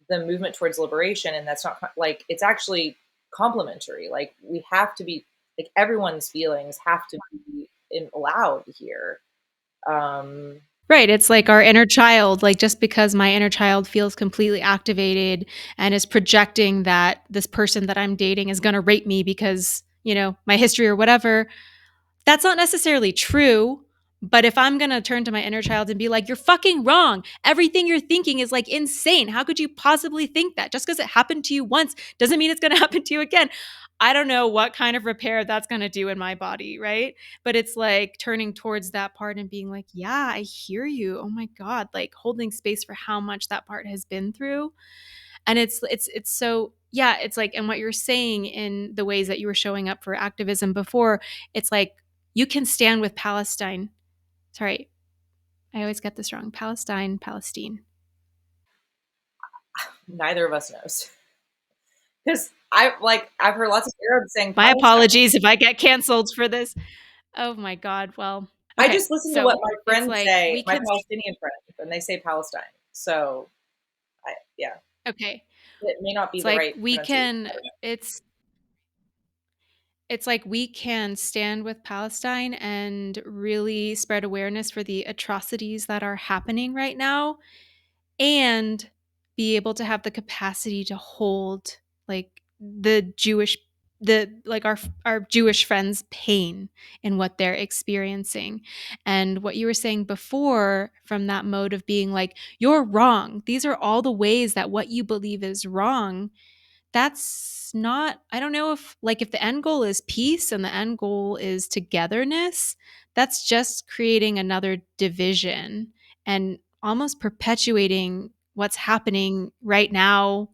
the movement towards liberation. And that's not like, it's actually complementary. Like, we have to be, like, everyone's feelings have to be allowed here. Right. It's like our inner child. Like, just because my inner child feels completely activated and is projecting that this person that I'm dating is going to rape me because, my history or whatever, that's not necessarily true. But if I'm going to turn to my inner child and be like, you're fucking wrong. Everything you're thinking is like insane. How could you possibly think that? Just because it happened to you once doesn't mean it's going to happen to you again. I don't know what kind of repair that's going to do in my body, right? But it's like turning towards that part and being like, yeah, I hear you. Oh my God, like holding space for how much that part has been through. And it's so, yeah, it's like, and what you're saying in the ways that you were showing up for activism before, it's like you can stand with Palestine. Sorry, I always get this wrong. Palestine. Neither of us knows. Because I've heard lots of Arabs saying My Palestine. apologies if I get canceled for this. Oh my God. Well, I okay. just listen to what So my it's friends like say, we my can, Palestinian friends, and they say Palestine. So, yeah, okay. it may not be It's the like right we pronunciation. can, it's like we can stand with Palestine and really spread awareness for the atrocities that are happening right now, and be able to have the capacity to hold like our Jewish friends' pain in what they're experiencing. And what you were saying before, from that mode of being like, you're wrong, these are all the ways that what you believe is wrong. That's not, I don't know if the end goal is peace and the end goal is togetherness, that's just creating another division and almost perpetuating what's happening right now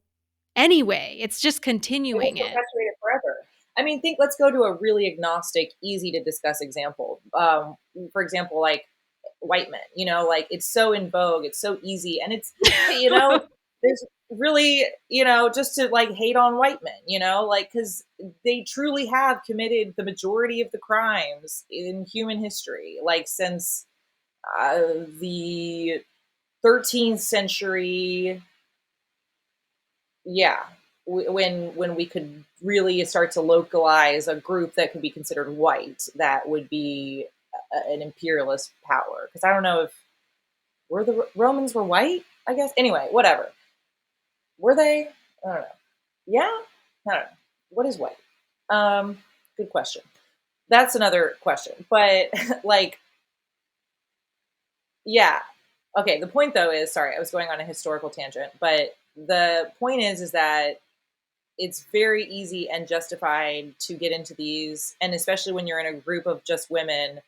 anyway. It's just It will continuing it. perpetuate it forever. I mean, let's go to a really agnostic, easy to discuss example. For example, like white men, like, it's so in vogue, it's so easy, and it's, there's really, just to like hate on white men, like, because they truly have committed the majority of the crimes in human history, like since the 13th century. Yeah, when we could really start to localize a group that could be considered white, that would be an imperialist power. Because I don't know if were the Romans were white. I guess, anyway, whatever. Were they? I don't know. Yeah, I don't know. What is white? Good question. That's another question. But like, yeah. Okay. The point though is, sorry, I was going on a historical tangent, but the point is that it's very easy and justified to get into these, and especially when you're in a group of just women,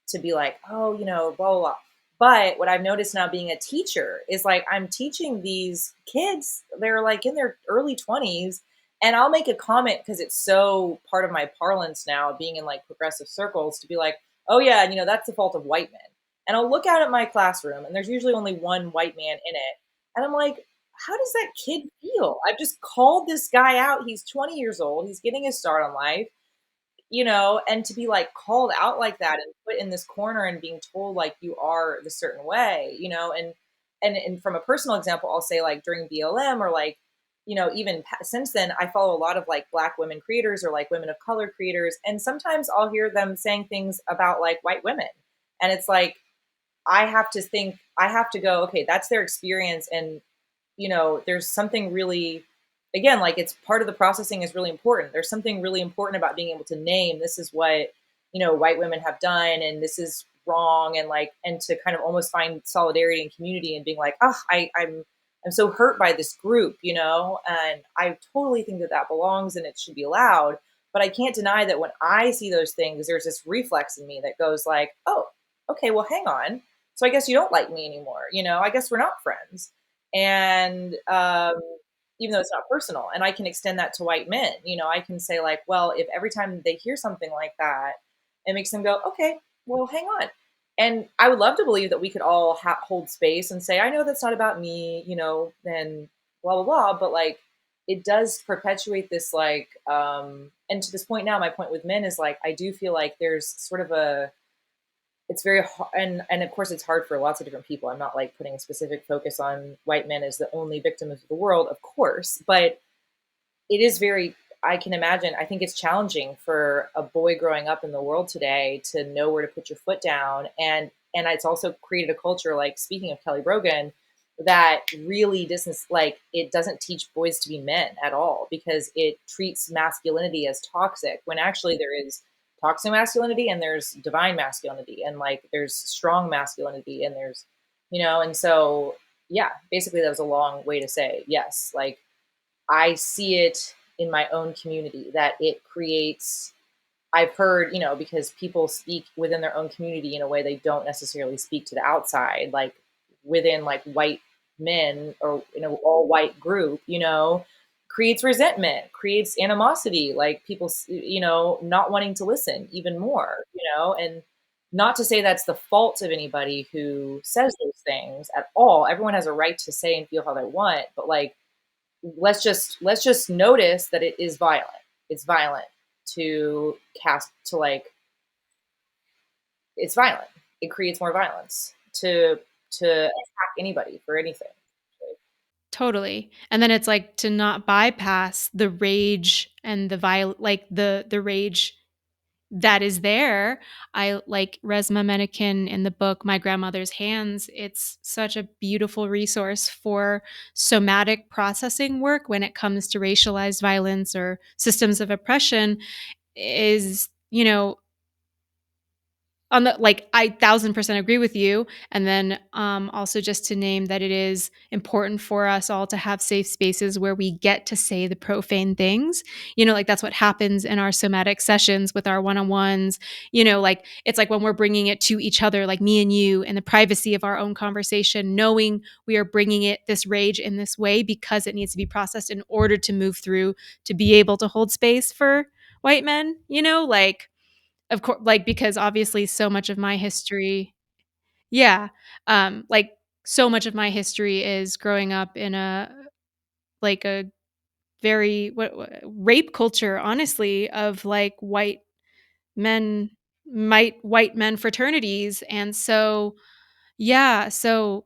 to be like, oh, blah, blah, blah. But what I've noticed now being a teacher is like, I'm teaching these kids, they're like in their early 20s, and I'll make a comment because it's so part of my parlance now, being in like progressive circles, to be like, oh yeah, that's the fault of white men. And I'll look out at my classroom, and there's usually only one white man in it. And I'm like, how does that kid feel? I've just called this guy out. He's 20 years old. He's getting his start on life, and to be like called out like that and put in this corner and being told like you are the certain way, and from a personal example, I'll say like during BLM, or like, even since then, I follow a lot of like Black women creators or like women of color creators. And sometimes I'll hear them saying things about like white women. And it's like, I have to go, okay, that's their experience. And, there's something really, again, like, it's part of the processing is really important. There's something really important about being able to name, this is what, white women have done, and this is wrong, and like, and to kind of almost find solidarity and community and being like, oh, I'm so hurt by this group, and I totally think that that belongs and it should be allowed. But I can't deny that when I see those things, there's this reflex in me that goes like, oh, okay, well, hang on. So I guess you don't like me anymore. I guess we're not friends. And even though it's not personal, and I can extend that to white men. I can say like, well, if every time they hear something like that, it makes them go, okay, well, hang on. And I would love to believe that we could all hold space and say, I know that's not about me, and blah blah blah. But like, it does perpetuate this like, and to this point now, my point with men is like, I do feel like there's sort of a, it's very hard, and of course it's hard for lots of different people. I'm not like putting a specific focus on white men as the only victims of the world, of course, but it is very, I can imagine, I think it's challenging for a boy growing up in the world today to know where to put your foot down. And it's also created a culture, like, speaking of Kelly Brogan, that really doesn't, like, it doesn't teach boys to be men at all, because it treats masculinity as toxic, when actually there is toxic masculinity and there's divine masculinity, and like there's strong masculinity, and there's, and so, yeah, basically that was a long way to say yes, like, I see it in my own community that it creates. I've heard, because people speak within their own community in a way they don't necessarily speak to the outside, like within like white men or in an all white group, creates resentment, creates animosity, like people, not wanting to listen even more, and not to say that's the fault of anybody who says those things at all. Everyone has a right to say and feel how they want, but like, let's just notice that it is violent. It's violent to cast to like it's violent. It creates more violence to attack anybody for anything. Totally. And then it's like to not bypass the rage and the like the rage that is there. I like Resma Menikin in the book My Grandmother's Hands. It's such a beautiful resource for somatic processing work when it comes to racialized violence or systems of oppression. Is, on the, like, I 1000% agree with you. And then also just to name that it is important for us all to have safe spaces where we get to say the profane things. Like that's what happens in our somatic sessions with our one-on-ones. Like it's like when we're bringing it to each other, like me and you, in the privacy of our own conversation, knowing we are bringing it, this rage, in this way because it needs to be processed in order to move through, to be able to hold space for white men. Like, of course, like, because obviously so much of my history, yeah, like, so much of my history is growing up in a very what rape culture, honestly, of, like, men white men fraternities, and so, yeah, so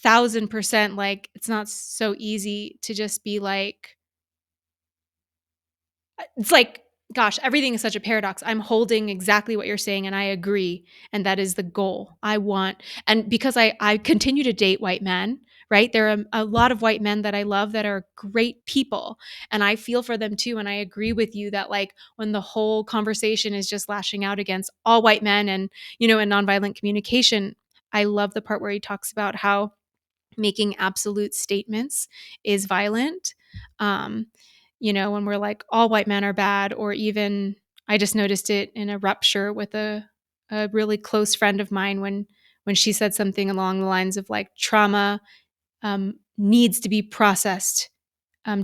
1,000%, like, it's not so easy to just be like, it's like, gosh, everything is such a paradox. I'm holding exactly what you're saying, and I agree. And that is the goal I want. And because I continue to date white men, right? There are a lot of white men that I love that are great people. And I feel for them too. And I agree with you that, like, when the whole conversation is just lashing out against all white men and, and nonviolent communication, I love the part where he talks about how making absolute statements is violent. Um, when we're like, all white men are bad, or even I just noticed it in a rupture with a really close friend of mine when she said something along the lines of like trauma needs to be processed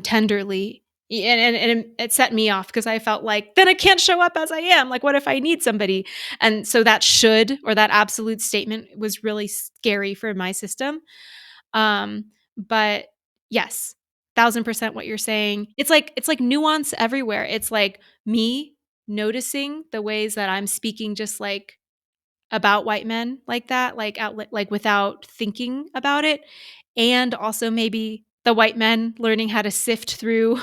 tenderly. And it set me off because I felt like, then I can't show up as I am. Like, what if I need somebody? And so that should, or that absolute statement was really scary for my system. But yes, 1,000% what you're saying. It's like nuance everywhere. It's like me noticing the ways that I'm speaking just like about white men like that, like out like without thinking about it. And also maybe the white men learning how to sift through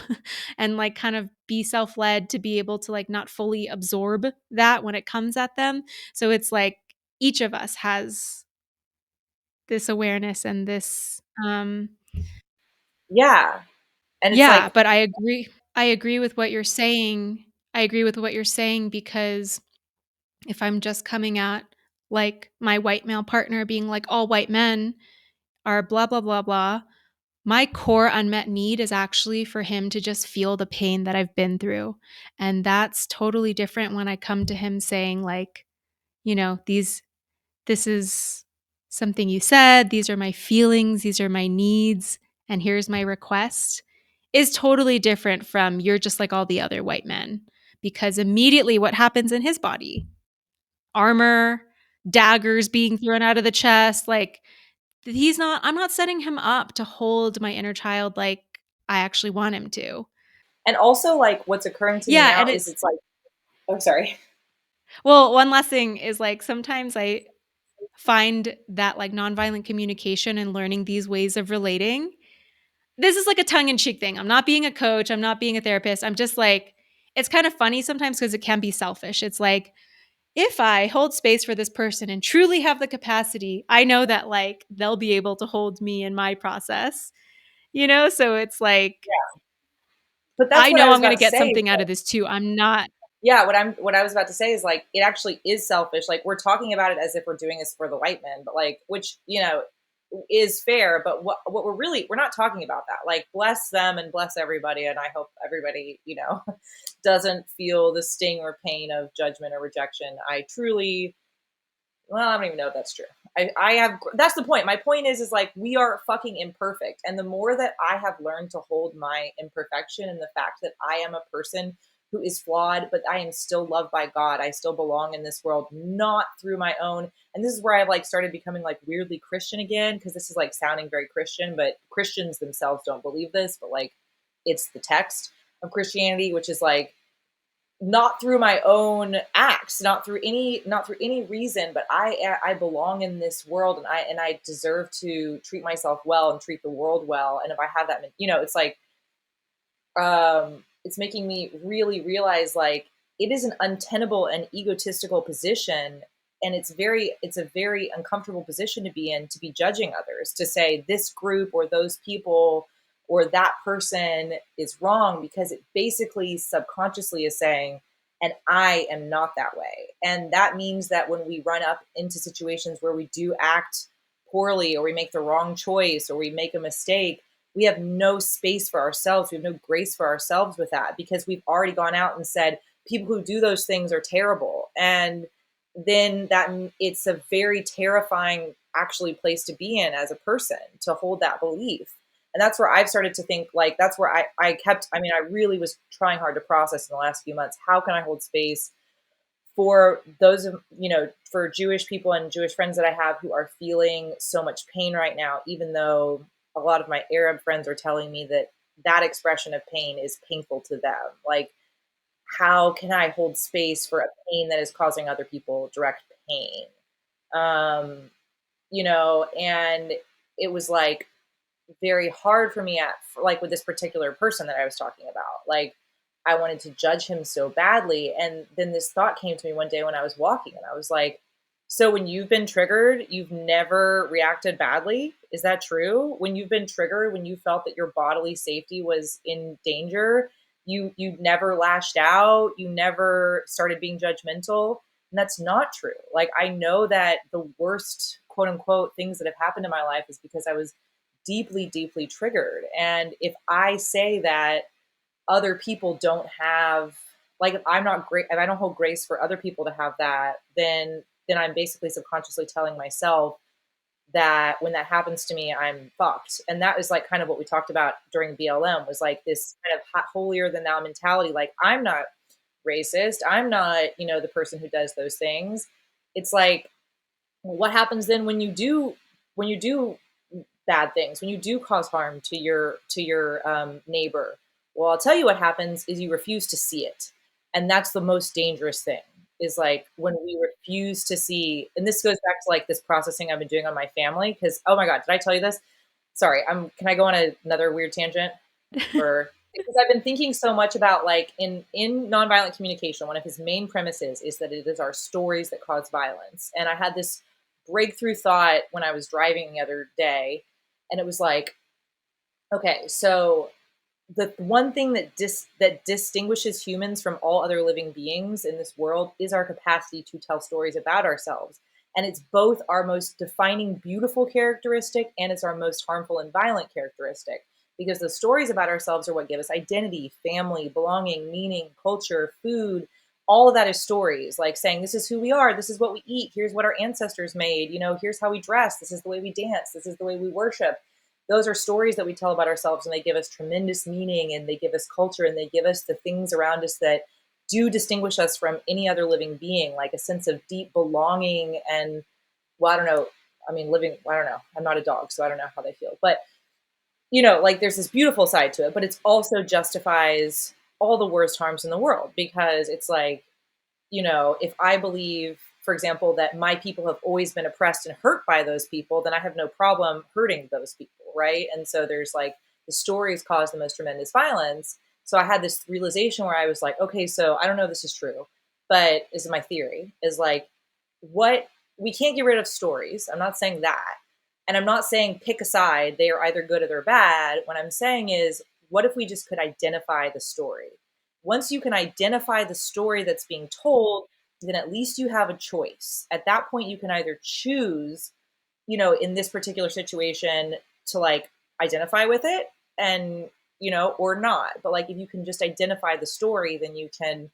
and like kind of be self-led to be able to like not fully absorb that when it comes at them. So it's like each of us has this awareness and this Yeah. And it's Yeah, like, but I agree with what you're saying. I agree with what you're saying because if I'm just coming at, like, my white male partner being like, "All white men are blah, blah, blah, blah," my core unmet need is actually for him to just feel the pain that I've been through, and that's totally different when I come to him saying, like, you know, "This is something you said, these are my feelings, these are my needs, and here's my request," is totally different from, "You're just like all the other white men." Because immediately what happens in his body? Armor, daggers being thrown out of the chest, like, I'm not setting him up to hold my inner child like I actually want him to. and also like what's occurring to me Yeah, now and is it's it's like, oh, sorry. well, one last thing is, like, sometimes I find that, like, nonviolent communication and learning these ways of relating, this is like a tongue in cheek thing. I'm not being a coach, I'm not being a therapist. I'm just like, it's kind of funny sometimes because it can be selfish. It's like, if I hold space for this person and truly have the capacity, I know that, like, they'll be able to hold me in my process, you know? So it's like, But that's I what I know was I'm going to about to get say. something out of this too. I'm not. Yeah, what I was about to say is like it actually is selfish. Like we're talking about it as if we're doing this for the white men, but like which, is fair, but what we're not talking about that. Like bless them and bless everybody, and I hope everybody, doesn't feel the sting or pain of judgment or rejection. I truly, well, I don't even know if that's true. I have, that's the point. My point is like, we are fucking imperfect. And the more that I have learned to hold my imperfection and the fact that I am a person who is flawed, but I am still loved by God. I still belong in this world, not through my own. And this is where I've like started becoming like weirdly Christian again, because this is like sounding very Christian, but Christians themselves don't believe this, but like it's the text of Christianity, which is like, not through my own acts, not through any reason, but I belong in this world, and I deserve to treat myself well and treat the world well. And if I have that, it's like, it's making me really realize like it is an untenable and egotistical position, and it's a very uncomfortable position to be in, to be judging others, to say this group or those people or that person is wrong, because it basically subconsciously is saying, and I am not that way. And that means that when we run up into situations where we do act poorly, or we make the wrong choice, or we make a mistake, we have no space for ourselves. We have no grace for ourselves with that, because we've already gone out and said people who do those things are terrible. And then that, it's a very terrifying actually place to be in as a person, to hold that belief. And that's where I've started to think, like, that's where I really was trying hard to process in the last few months. How can I hold space for those of, for Jewish people and Jewish friends that I have who are feeling so much pain right now, even though a lot of my Arab friends are telling me that that expression of pain is painful to them. Like, how can I hold space for a pain that is causing other people direct pain? And it was like very hard for me like with this particular person that I was talking about. Like, I wanted to judge him so badly. And then this thought came to me one day when I was walking, and I was like, so when you've been triggered, you've never reacted badly? Is that true? When you've been triggered, when you felt that your bodily safety was in danger, you never lashed out, you never started being judgmental? And that's not true. Like, I know that the worst, quote unquote, things that have happened in my life is because I was deeply, deeply triggered. And if I say that other people don't have, like, if I'm not great, if I don't hold grace for other people to have that, then I'm basically subconsciously telling myself that when that happens to me, I'm fucked. And that is like kind of what we talked about during BLM, was like this kind of holier than thou mentality. Like, I'm not racist. I'm not, the person who does those things. It's like, what happens then when you do bad things, when you do cause harm to your neighbor? Well, I'll tell you what happens is you refuse to see it, and that's the most dangerous thing. Is like when we refuse to see, and this goes back to like this processing I've been doing on my family. Because, oh my god, did I tell you this? Sorry, can I go on another weird tangent? Or because I've been thinking so much about, like, in nonviolent communication, one of his main premises is that it is our stories that cause violence. And I had this breakthrough thought when I was driving the other day, and it was like, Okay, so the one thing that distinguishes humans from all other living beings in this world is our capacity to tell stories about ourselves. And it's both our most defining beautiful characteristic and it's our most harmful and violent characteristic, because the stories about ourselves are what give us identity, family, belonging, meaning, culture, food. All of that is stories, like saying this is who we are, this is what we eat, here's what our ancestors made, here's how we dress, this is the way we dance, this is the way we worship. Those are stories that we tell about ourselves, and they give us tremendous meaning, and they give us culture, and they give us the things around us that do distinguish us from any other living being, like a sense of deep belonging. And well, I don't know, I mean, living, I don't know, I'm not a dog, so I don't know how they feel, but like there's this beautiful side to it, but it's also justifies all the worst harms in the world, because it's like, if I believe, for example, that my people have always been oppressed and hurt by those people, then I have no problem hurting those people, right? And so there's like the stories cause the most tremendous violence. So I had this realization where I was like, okay, so I don't know if this is true, but this is my theory, is like, what we can't get rid of stories. I'm not saying that. And I'm not saying pick a side, they are either good or they're bad. What I'm saying is, what if we just could identify the story? Once you can identify the story that's being told, then at least you have a choice. At that point, you can either choose, in this particular situation, to like identify with it and, or not. But like if you can just identify the story, then you can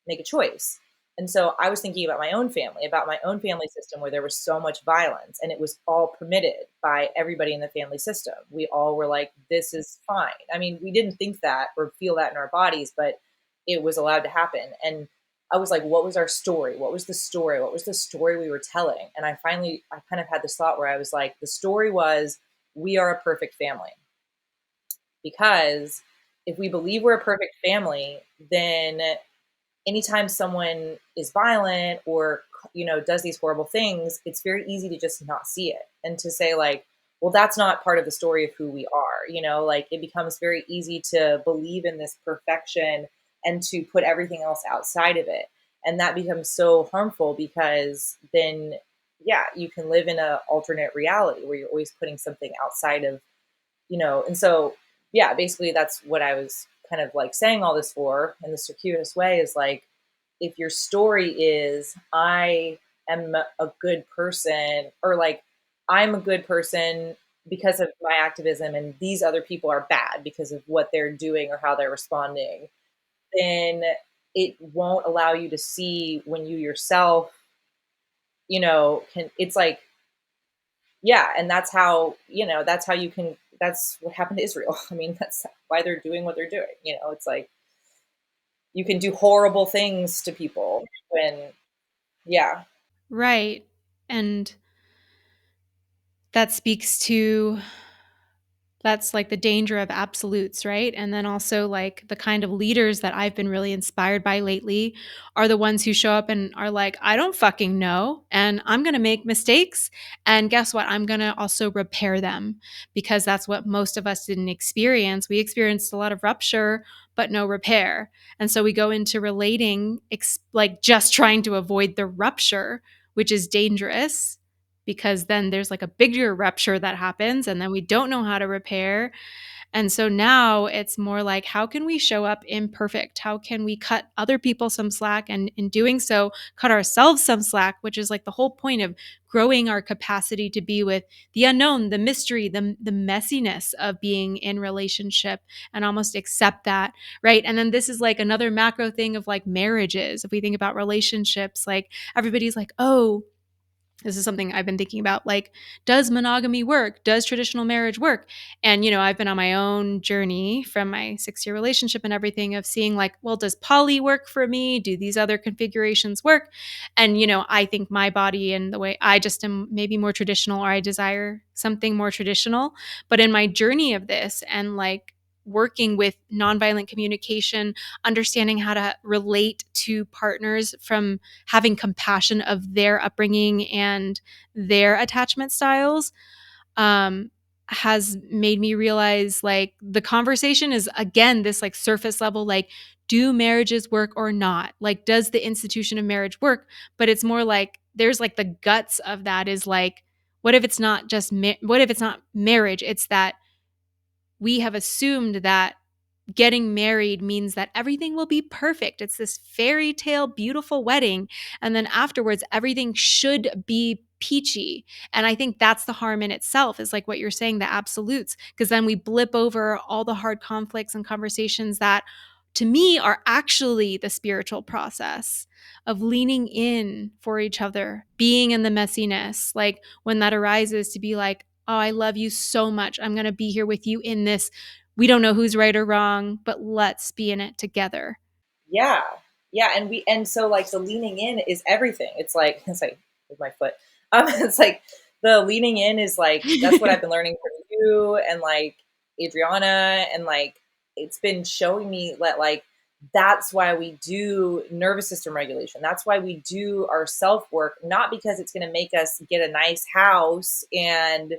make a choice. And so I was thinking about my own family system, where there was so much violence and it was all permitted by everybody in the family system. We all were like, this is fine. I mean, we didn't think that or feel that in our bodies, but it was allowed to happen. And I was like, what was our story? What was the story? What was the story we were telling? And I kind of had this thought where I was like, the story was, we are a perfect family. Because if we believe we're a perfect family, then anytime someone is violent or does these horrible things, it's very easy to just not see it and to say like, well, that's not part of the story of who we are. Like it becomes very easy to believe in this perfection and to put everything else outside of it, and that becomes so harmful, because then yeah, you can live in a alternate reality where you're always putting something outside of, and so yeah, basically that's what I was kind of like saying all this for in the circuitous way, is like, if your story is, I am a good person, or like, I'm a good person because of my activism and these other people are bad because of what they're doing or how they're responding, then it won't allow you to see when you yourself, can, it's like, yeah, and that's how you can, that's what happened to Israel. I mean, that's why they're doing what they're doing. It's like you can do horrible things to people when, yeah. Right. And that speaks to that's like the danger of absolutes, right? And then also like the kind of leaders that I've been really inspired by lately are the ones who show up and are like, I don't fucking know. And I'm going to make mistakes. And guess what? I'm going to also repair them, because that's what most of us didn't experience. We experienced a lot of rupture, but no repair. And so we go into relating, like just trying to avoid the rupture, which is dangerous, because then there's like a bigger rupture that happens and then we don't know how to repair. And so now it's more like, how can we show up imperfect? How can we cut other people some slack? And in doing so, cut ourselves some slack, which is like the whole point of growing our capacity to be with the unknown, the mystery, the messiness of being in relationship, and almost accept that, right? And then this is like another macro thing of like marriages. If we think about relationships, like everybody's like, oh, this is something I've been thinking about. Like, does monogamy work? Does traditional marriage work? And, I've been on my own journey from my 6-year relationship and everything of seeing like, well, does poly work for me? Do these other configurations work? And, I think my body and the way I just am maybe more traditional, or I desire something more traditional. But in my journey of this and like working with nonviolent communication, understanding how to relate to partners from having compassion of their upbringing and their attachment styles, um, has made me realize like the conversation is again this like surface level, like, do marriages work or not? Like, does the institution of marriage work? But it's more like there's like the guts of that is like, what if it's not just what if it's not marriage? It's that we have assumed that getting married means that everything will be perfect. It's this fairy tale, beautiful wedding. And then afterwards, everything should be peachy. And I think that's the harm in itself, is like what you're saying, the absolutes, because then we blip over all the hard conflicts and conversations that to me are actually the spiritual process of leaning in for each other, being in the messiness. Like when that arises, to be like, oh, I love you so much. I'm going to be here with you in this. We don't know who's right or wrong, but let's be in it together. Yeah. Yeah. And so like the leaning in is everything. It's like with my foot. It's like the leaning in is like, that's what I've been learning from you and like Adriana. And like, it's been showing me that like, that's why we do nervous system regulation. That's why we do our self work, not because it's going to make us get a nice house and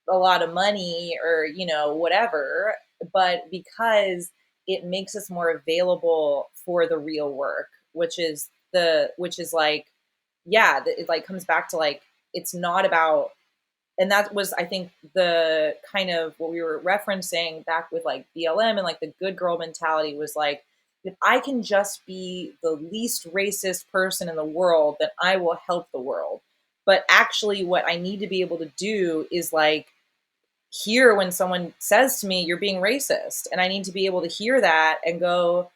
a lot of money or, you know, whatever, but because it makes us more available for the real work, which is like, yeah, it like comes back to like, it's not about, and that was, I think, the kind of what we were referencing back with like BLM and like the good girl mentality was like, if I can just be the least racist person in the world, then I will help the world. But actually, what I need to be able to do is like hear when someone says to me, you're being racist. And I need to be able to hear that and go,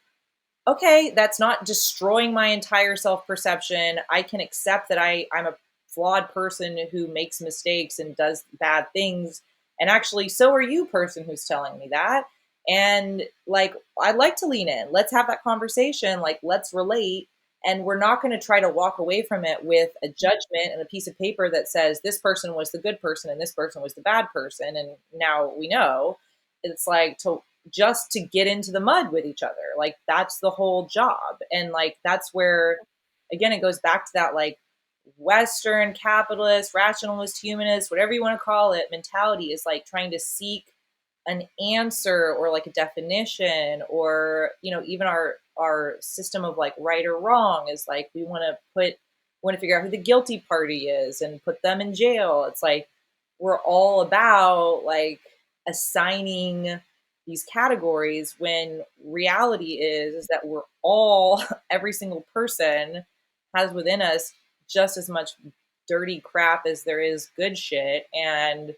okay, that's not destroying my entire self perception. I can accept that I'm a flawed person who makes mistakes and does bad things. And actually, so are you, person who's telling me that. And like, I'd like to lean in. Let's have that conversation. Like, let's relate. And we're not going to try to walk away from it with a judgment and a piece of paper that says this person was the good person and this person was the bad person. And now we know. It's like to get into the mud with each other. Like that's the whole job. And like that's where again it goes back to that like Western capitalist, rationalist, humanist, whatever you want to call it, mentality is like trying to seek an answer or like a definition or you know even our system of like right or wrong is like we want to figure out who the guilty party is and put them in jail. It's like we're all about like assigning these categories when reality is that we're all every single person has within us just as much dirty crap as there is good shit. And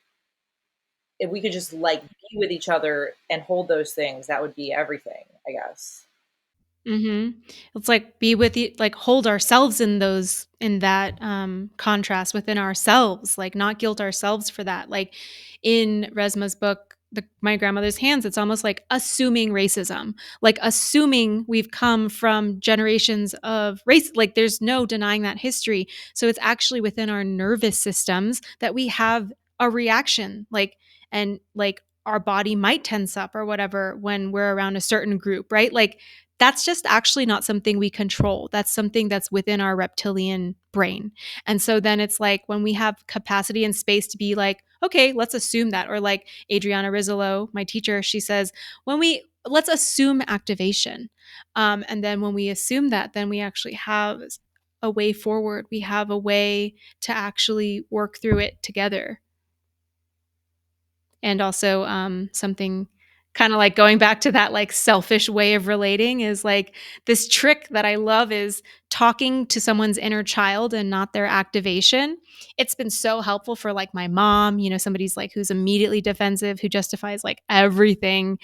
if we could just like be with each other and hold those things, that would be everything, I guess. Mm-hmm. It's like be with you, like hold ourselves in those, in that contrast within ourselves, like not guilt ourselves for that. Like in Resma's book, My Grandmother's Hands, it's almost like assuming racism, like assuming we've come from generations of race. Like there's no denying that history. So it's actually within our nervous systems that we have a reaction, like, and like our body might tense up or whatever when we're around a certain group, right? Like that's just actually not something we control. That's something that's within our reptilian brain. And so then it's like when we have capacity and space to be like, okay, let's assume that. Or like Adriana Rizzolo, my teacher, she says, let's assume activation. And then when we assume that, then we actually have a way forward. We have a way to actually work through it together. And also something kind of like going back to that like selfish way of relating is like this trick that I love is talking to someone's inner child and not their activation. It's been so helpful for like my mom, you know, somebody's like who's immediately defensive, who justifies like everything.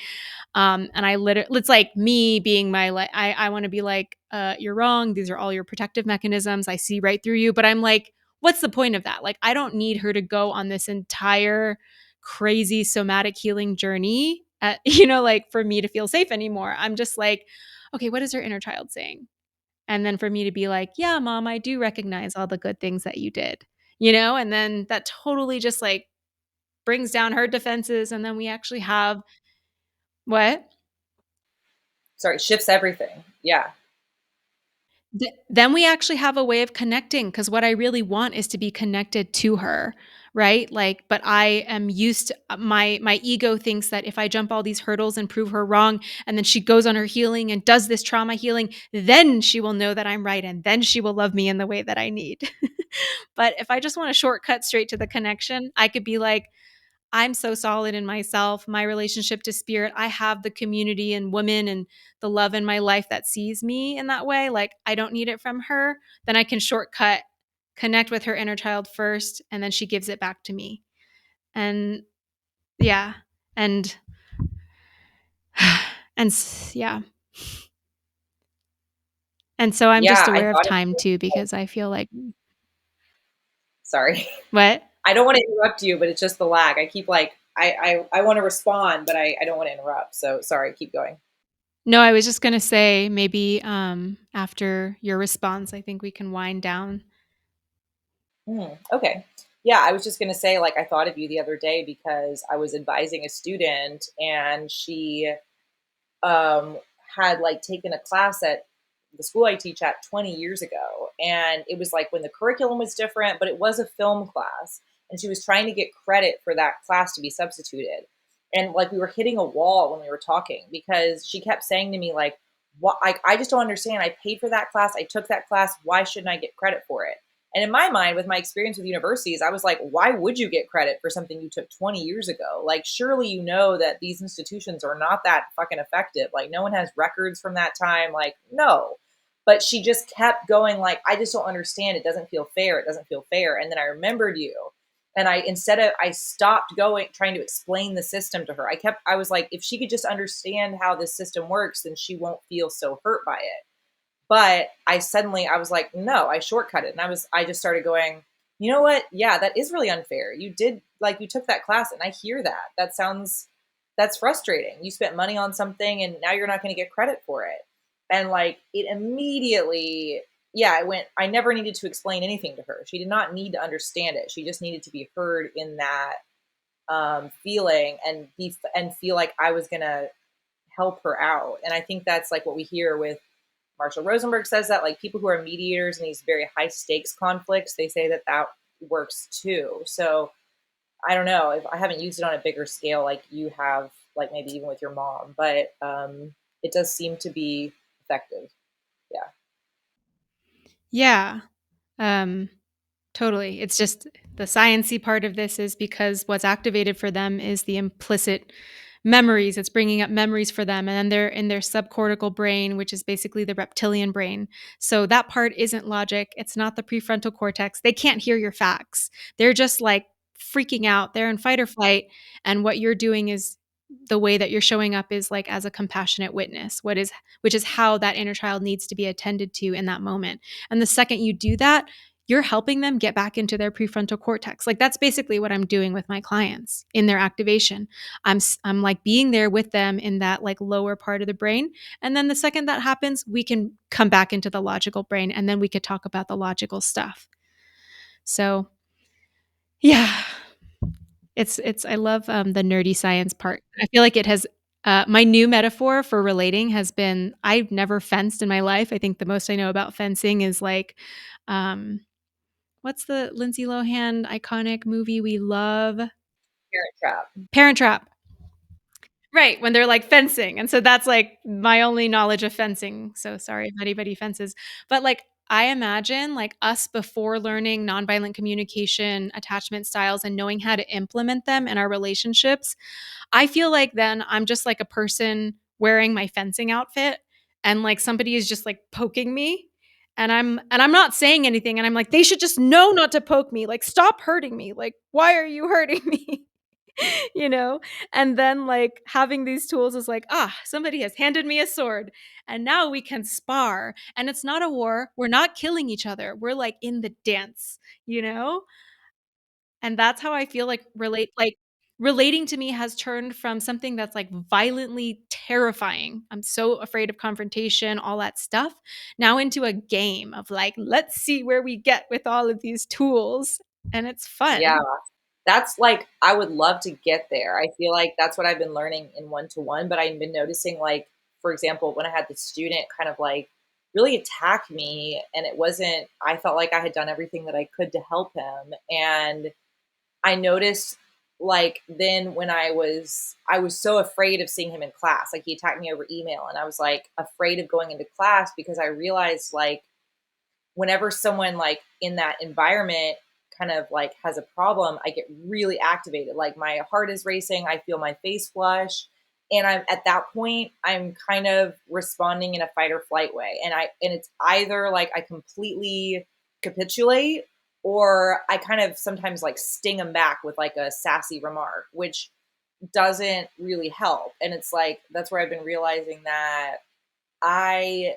And I literally, it's like me being my, like, I want to be like, you're wrong. These are all your protective mechanisms. I see right through you. But I'm like, what's the point of that? Like, I don't need her to go on this entire crazy somatic healing journey, you know, like for me to feel safe anymore. I'm just like, okay, what is her inner child saying? And then for me to be like, yeah, mom, I do recognize all the good things that you did, you know, and then that totally just like brings down her defenses. And then we actually have what? Sorry, shifts everything. Yeah. Then we actually have a way of connecting because what I really want is to be connected to her, right? Like, but I am used to my ego thinks that if I jump all these hurdles and prove her wrong, and then she goes on her healing and does this trauma healing, then she will know that I'm right, and then she will love me in the way that I need. But if I just want a shortcut straight to the connection, I could be like, I'm so solid in myself, my relationship to spirit. I have the community and women and the love in my life that sees me in that way. Like, I don't need it from her. Then I can shortcut, connect with her inner child first, and then she gives it back to me. And yeah. And, yeah. And so I'm Yeah, just I aware of thought of time you. too, because I feel like, Sorry. what? I don't want to interrupt you, but it's just the lag. I keep like I want to respond, but I don't want to interrupt. So sorry, keep going. No, I was just going to say maybe after your response, I think we can wind down. Okay. Yeah, I was just gonna say, like, I thought of you the other day because I was advising a student and she um, had like taken a class at the school I teach at 20 years ago. And it was like when the curriculum was different, but it was a film class. And she was trying to get credit for that class to be substituted. And like we were hitting a wall when we were talking because she kept saying to me, like, what I just don't understand. I paid for that class. I took that class. Why shouldn't I get credit for it? And in my mind, with my experience with universities, I was like, why would you get credit for something you took 20 years ago? Like, surely you know that these institutions are not that fucking effective. Like, no one has records from that time. Like, no. But she just kept going, like, I just don't understand. It doesn't feel fair. It doesn't feel fair. And then I remembered you. And I stopped going, trying to explain the system to her. I was like, if she could just understand how this system works, then she won't feel so hurt by it. But I was like, no, I shortcut it. And I just started going, you know what? Yeah, that is really unfair. You took that class and I hear that. That's frustrating. You spent money on something and now you're not going to get credit for it. And like it immediately, yeah, I never needed to explain anything to her. She did not need to understand it. She just needed to be heard in that feeling and feel like I was going to help her out. And I think that's like what we hear with Marshall Rosenberg says that like people who are mediators in these very high stakes conflicts, they say that that works too. So I don't know if I haven't used it on a bigger scale like you have, like maybe even with your mom, but it does seem to be effective. Yeah. Yeah. Um, Totally. It's just the sciencey part of this is because what's activated for them is the implicit memories. It's bringing up memories for them. And then they're in their subcortical brain, which is basically the reptilian brain. So that part isn't logic. It's not the prefrontal cortex. They can't hear your facts. They're just like freaking out. They're in fight or flight. And what you're doing is the way that you're showing up is like as a compassionate witness, which is how that inner child needs to be attended to in that moment. And the second you do that, you're helping them get back into their prefrontal cortex. Like that's basically what I'm doing with my clients in their activation. I'm like being there with them in that like lower part of the brain, and then the second that happens, we can come back into the logical brain and then we could talk about the logical stuff. So, yeah, it's I love the nerdy science part. I feel like it has my new metaphor for relating has been I've never fenced in my life. I think the most I know about fencing is like um what's the Lindsay Lohan iconic movie we love? Parent Trap. Parent Trap. Right, when they're like fencing. And so that's like my only knowledge of fencing. So sorry if anybody fences. But like I imagine like us before learning nonviolent communication, attachment styles, and knowing how to implement them in our relationships, I feel like then I'm just like a person wearing my fencing outfit and like somebody is just like poking me and I'm not saying anything and I'm like they should just know not to poke me. Like stop hurting me. Like why are you hurting me? you know? And then like having these tools is like, somebody has handed me a sword and now we can spar. And it's not a war. We're not killing each other. We're like in the dance, you know? And that's how I feel like relating to me has turned from something that's like violently terrifying. I'm so afraid of confrontation, all that stuff, now into a game of like, let's see where we get with all of these tools. And it's Yeah. fun. That's like I would love to get there. I feel like that's what I've been learning in one to one, but I've been noticing like, for example, when I had the student kind of like really attack me and it wasn't I felt like I had done everything that I could to help him. And I noticed like then when I was so afraid of seeing him in class. Like he attacked me over email and I was like afraid of going into class because I realized like whenever someone like in that environment kind of like has a problem, I get really activated. Like my heart is racing, I feel my face flush. And I'm at that point, I'm kind of responding in a fight or flight way. And it's either like I completely capitulate, or I kind of sometimes like sting them back with like a sassy remark, which doesn't really help. And it's like that's where I've been realizing that I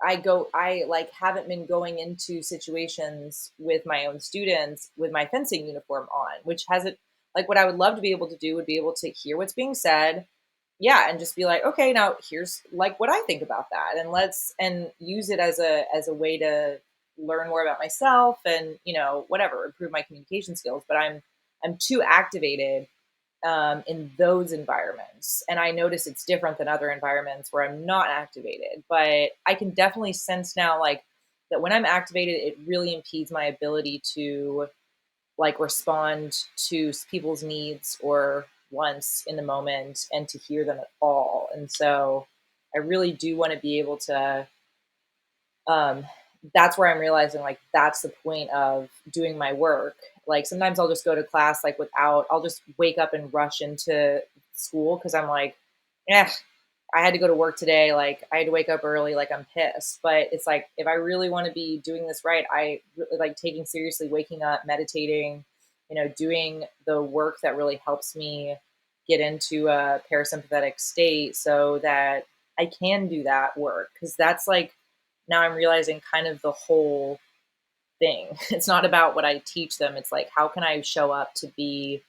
I like haven't been going into situations with my own students with my fencing uniform on, which hasn't, like, what I would love to be able to do would be able to hear what's being said. Yeah, and just be like, okay, now here's like what I think about that, and let's and use it as a way to learn more about myself, and whatever, improve my communication skills. But I'm too activated in those environments. And I notice it's different than other environments where I'm not activated. But I can definitely sense now, like, that when I'm activated, it really impedes my ability to like respond to people's needs or wants in the moment and to hear them at all. And so I really do want to be able to um, that's where I'm realizing like that's the point of doing my work. Like sometimes I'll just go to class like I'll just wake up and rush into school because I'm like, yeah, I had to go to work today. Like I had to wake up early. Like I'm pissed. But it's like if I really want to be doing this right, I really like taking seriously, waking up, meditating, doing the work that really helps me get into a parasympathetic state so that I can do that work. Because that's like now I'm realizing kind of the whole thing. It's not about what I teach them. It's like how can I show up to be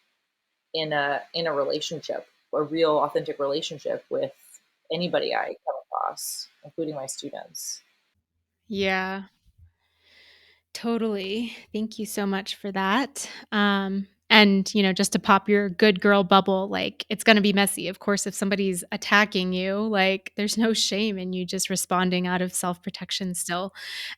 in a relationship, a real authentic relationship with anybody I come across, including my students. Yeah. Totally. Thank you so much for that. And just to pop your good girl bubble, like it's going to be messy. Of course, if somebody's attacking you, like there's no shame in you just responding out of self-protection still.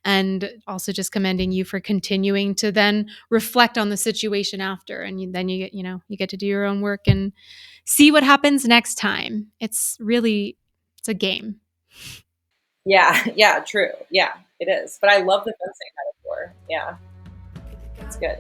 And also just commending you for continuing to then reflect on the situation after. And then you get to do your own work and see what happens next time. It's a game. Yeah, yeah, true. Yeah, it is. But I love the fencing metaphor. Yeah, it's good.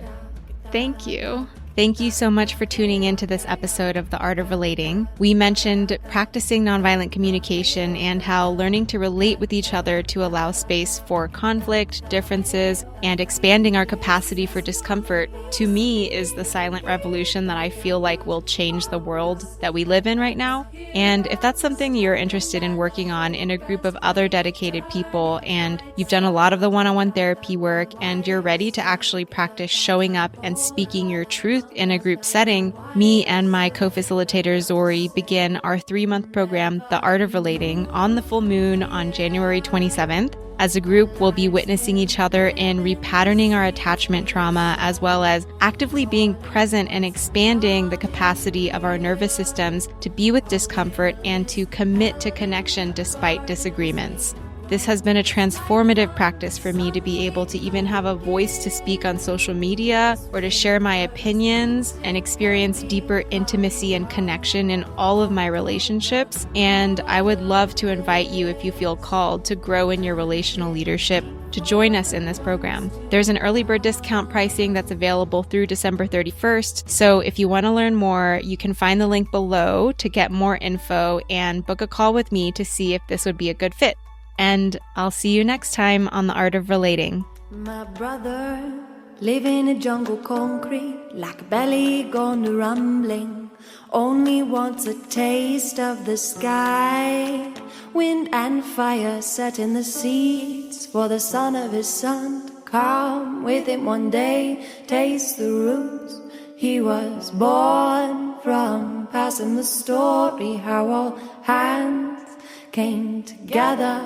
Thank you. Thank you so much for tuning into this episode of The Art of Relating. We mentioned practicing nonviolent communication and how learning to relate with each other to allow space for conflict, differences, and expanding our capacity for discomfort, to me, is the silent revolution that I feel like will change the world that we live in right now. And if that's something you're interested in working on in a group of other dedicated people, and you've done a lot of the one-on-one therapy work, and you're ready to actually practice showing up and speaking your truth in a group setting, me and my co-facilitator Zori begin our 3-month program, The Art of Relating, on the full moon on January 27th. As a group, we'll be witnessing each other in repatterning our attachment trauma, as well as actively being present and expanding the capacity of our nervous systems to be with discomfort and to commit to connection despite disagreements. This has been a transformative practice for me to be able to even have a voice to speak on social media or to share my opinions and experience deeper intimacy and connection in all of my relationships. And I would love to invite you, if you feel called to grow in your relational leadership, to join us in this program. There's an early bird discount pricing that's available through December 31st. So if you want to learn more, you can find the link below to get more info and book a call with me to see if this would be a good fit. And I'll see you next time on The Art of Relating. My brother live in a jungle concrete, like a belly gone to rumbling. Only wants a taste of the sky. Wind and fire set in the seeds for the son of his son to come with him one day. Taste the roots he was born from. Passing the story how all hands came together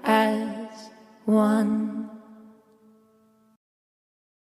as one.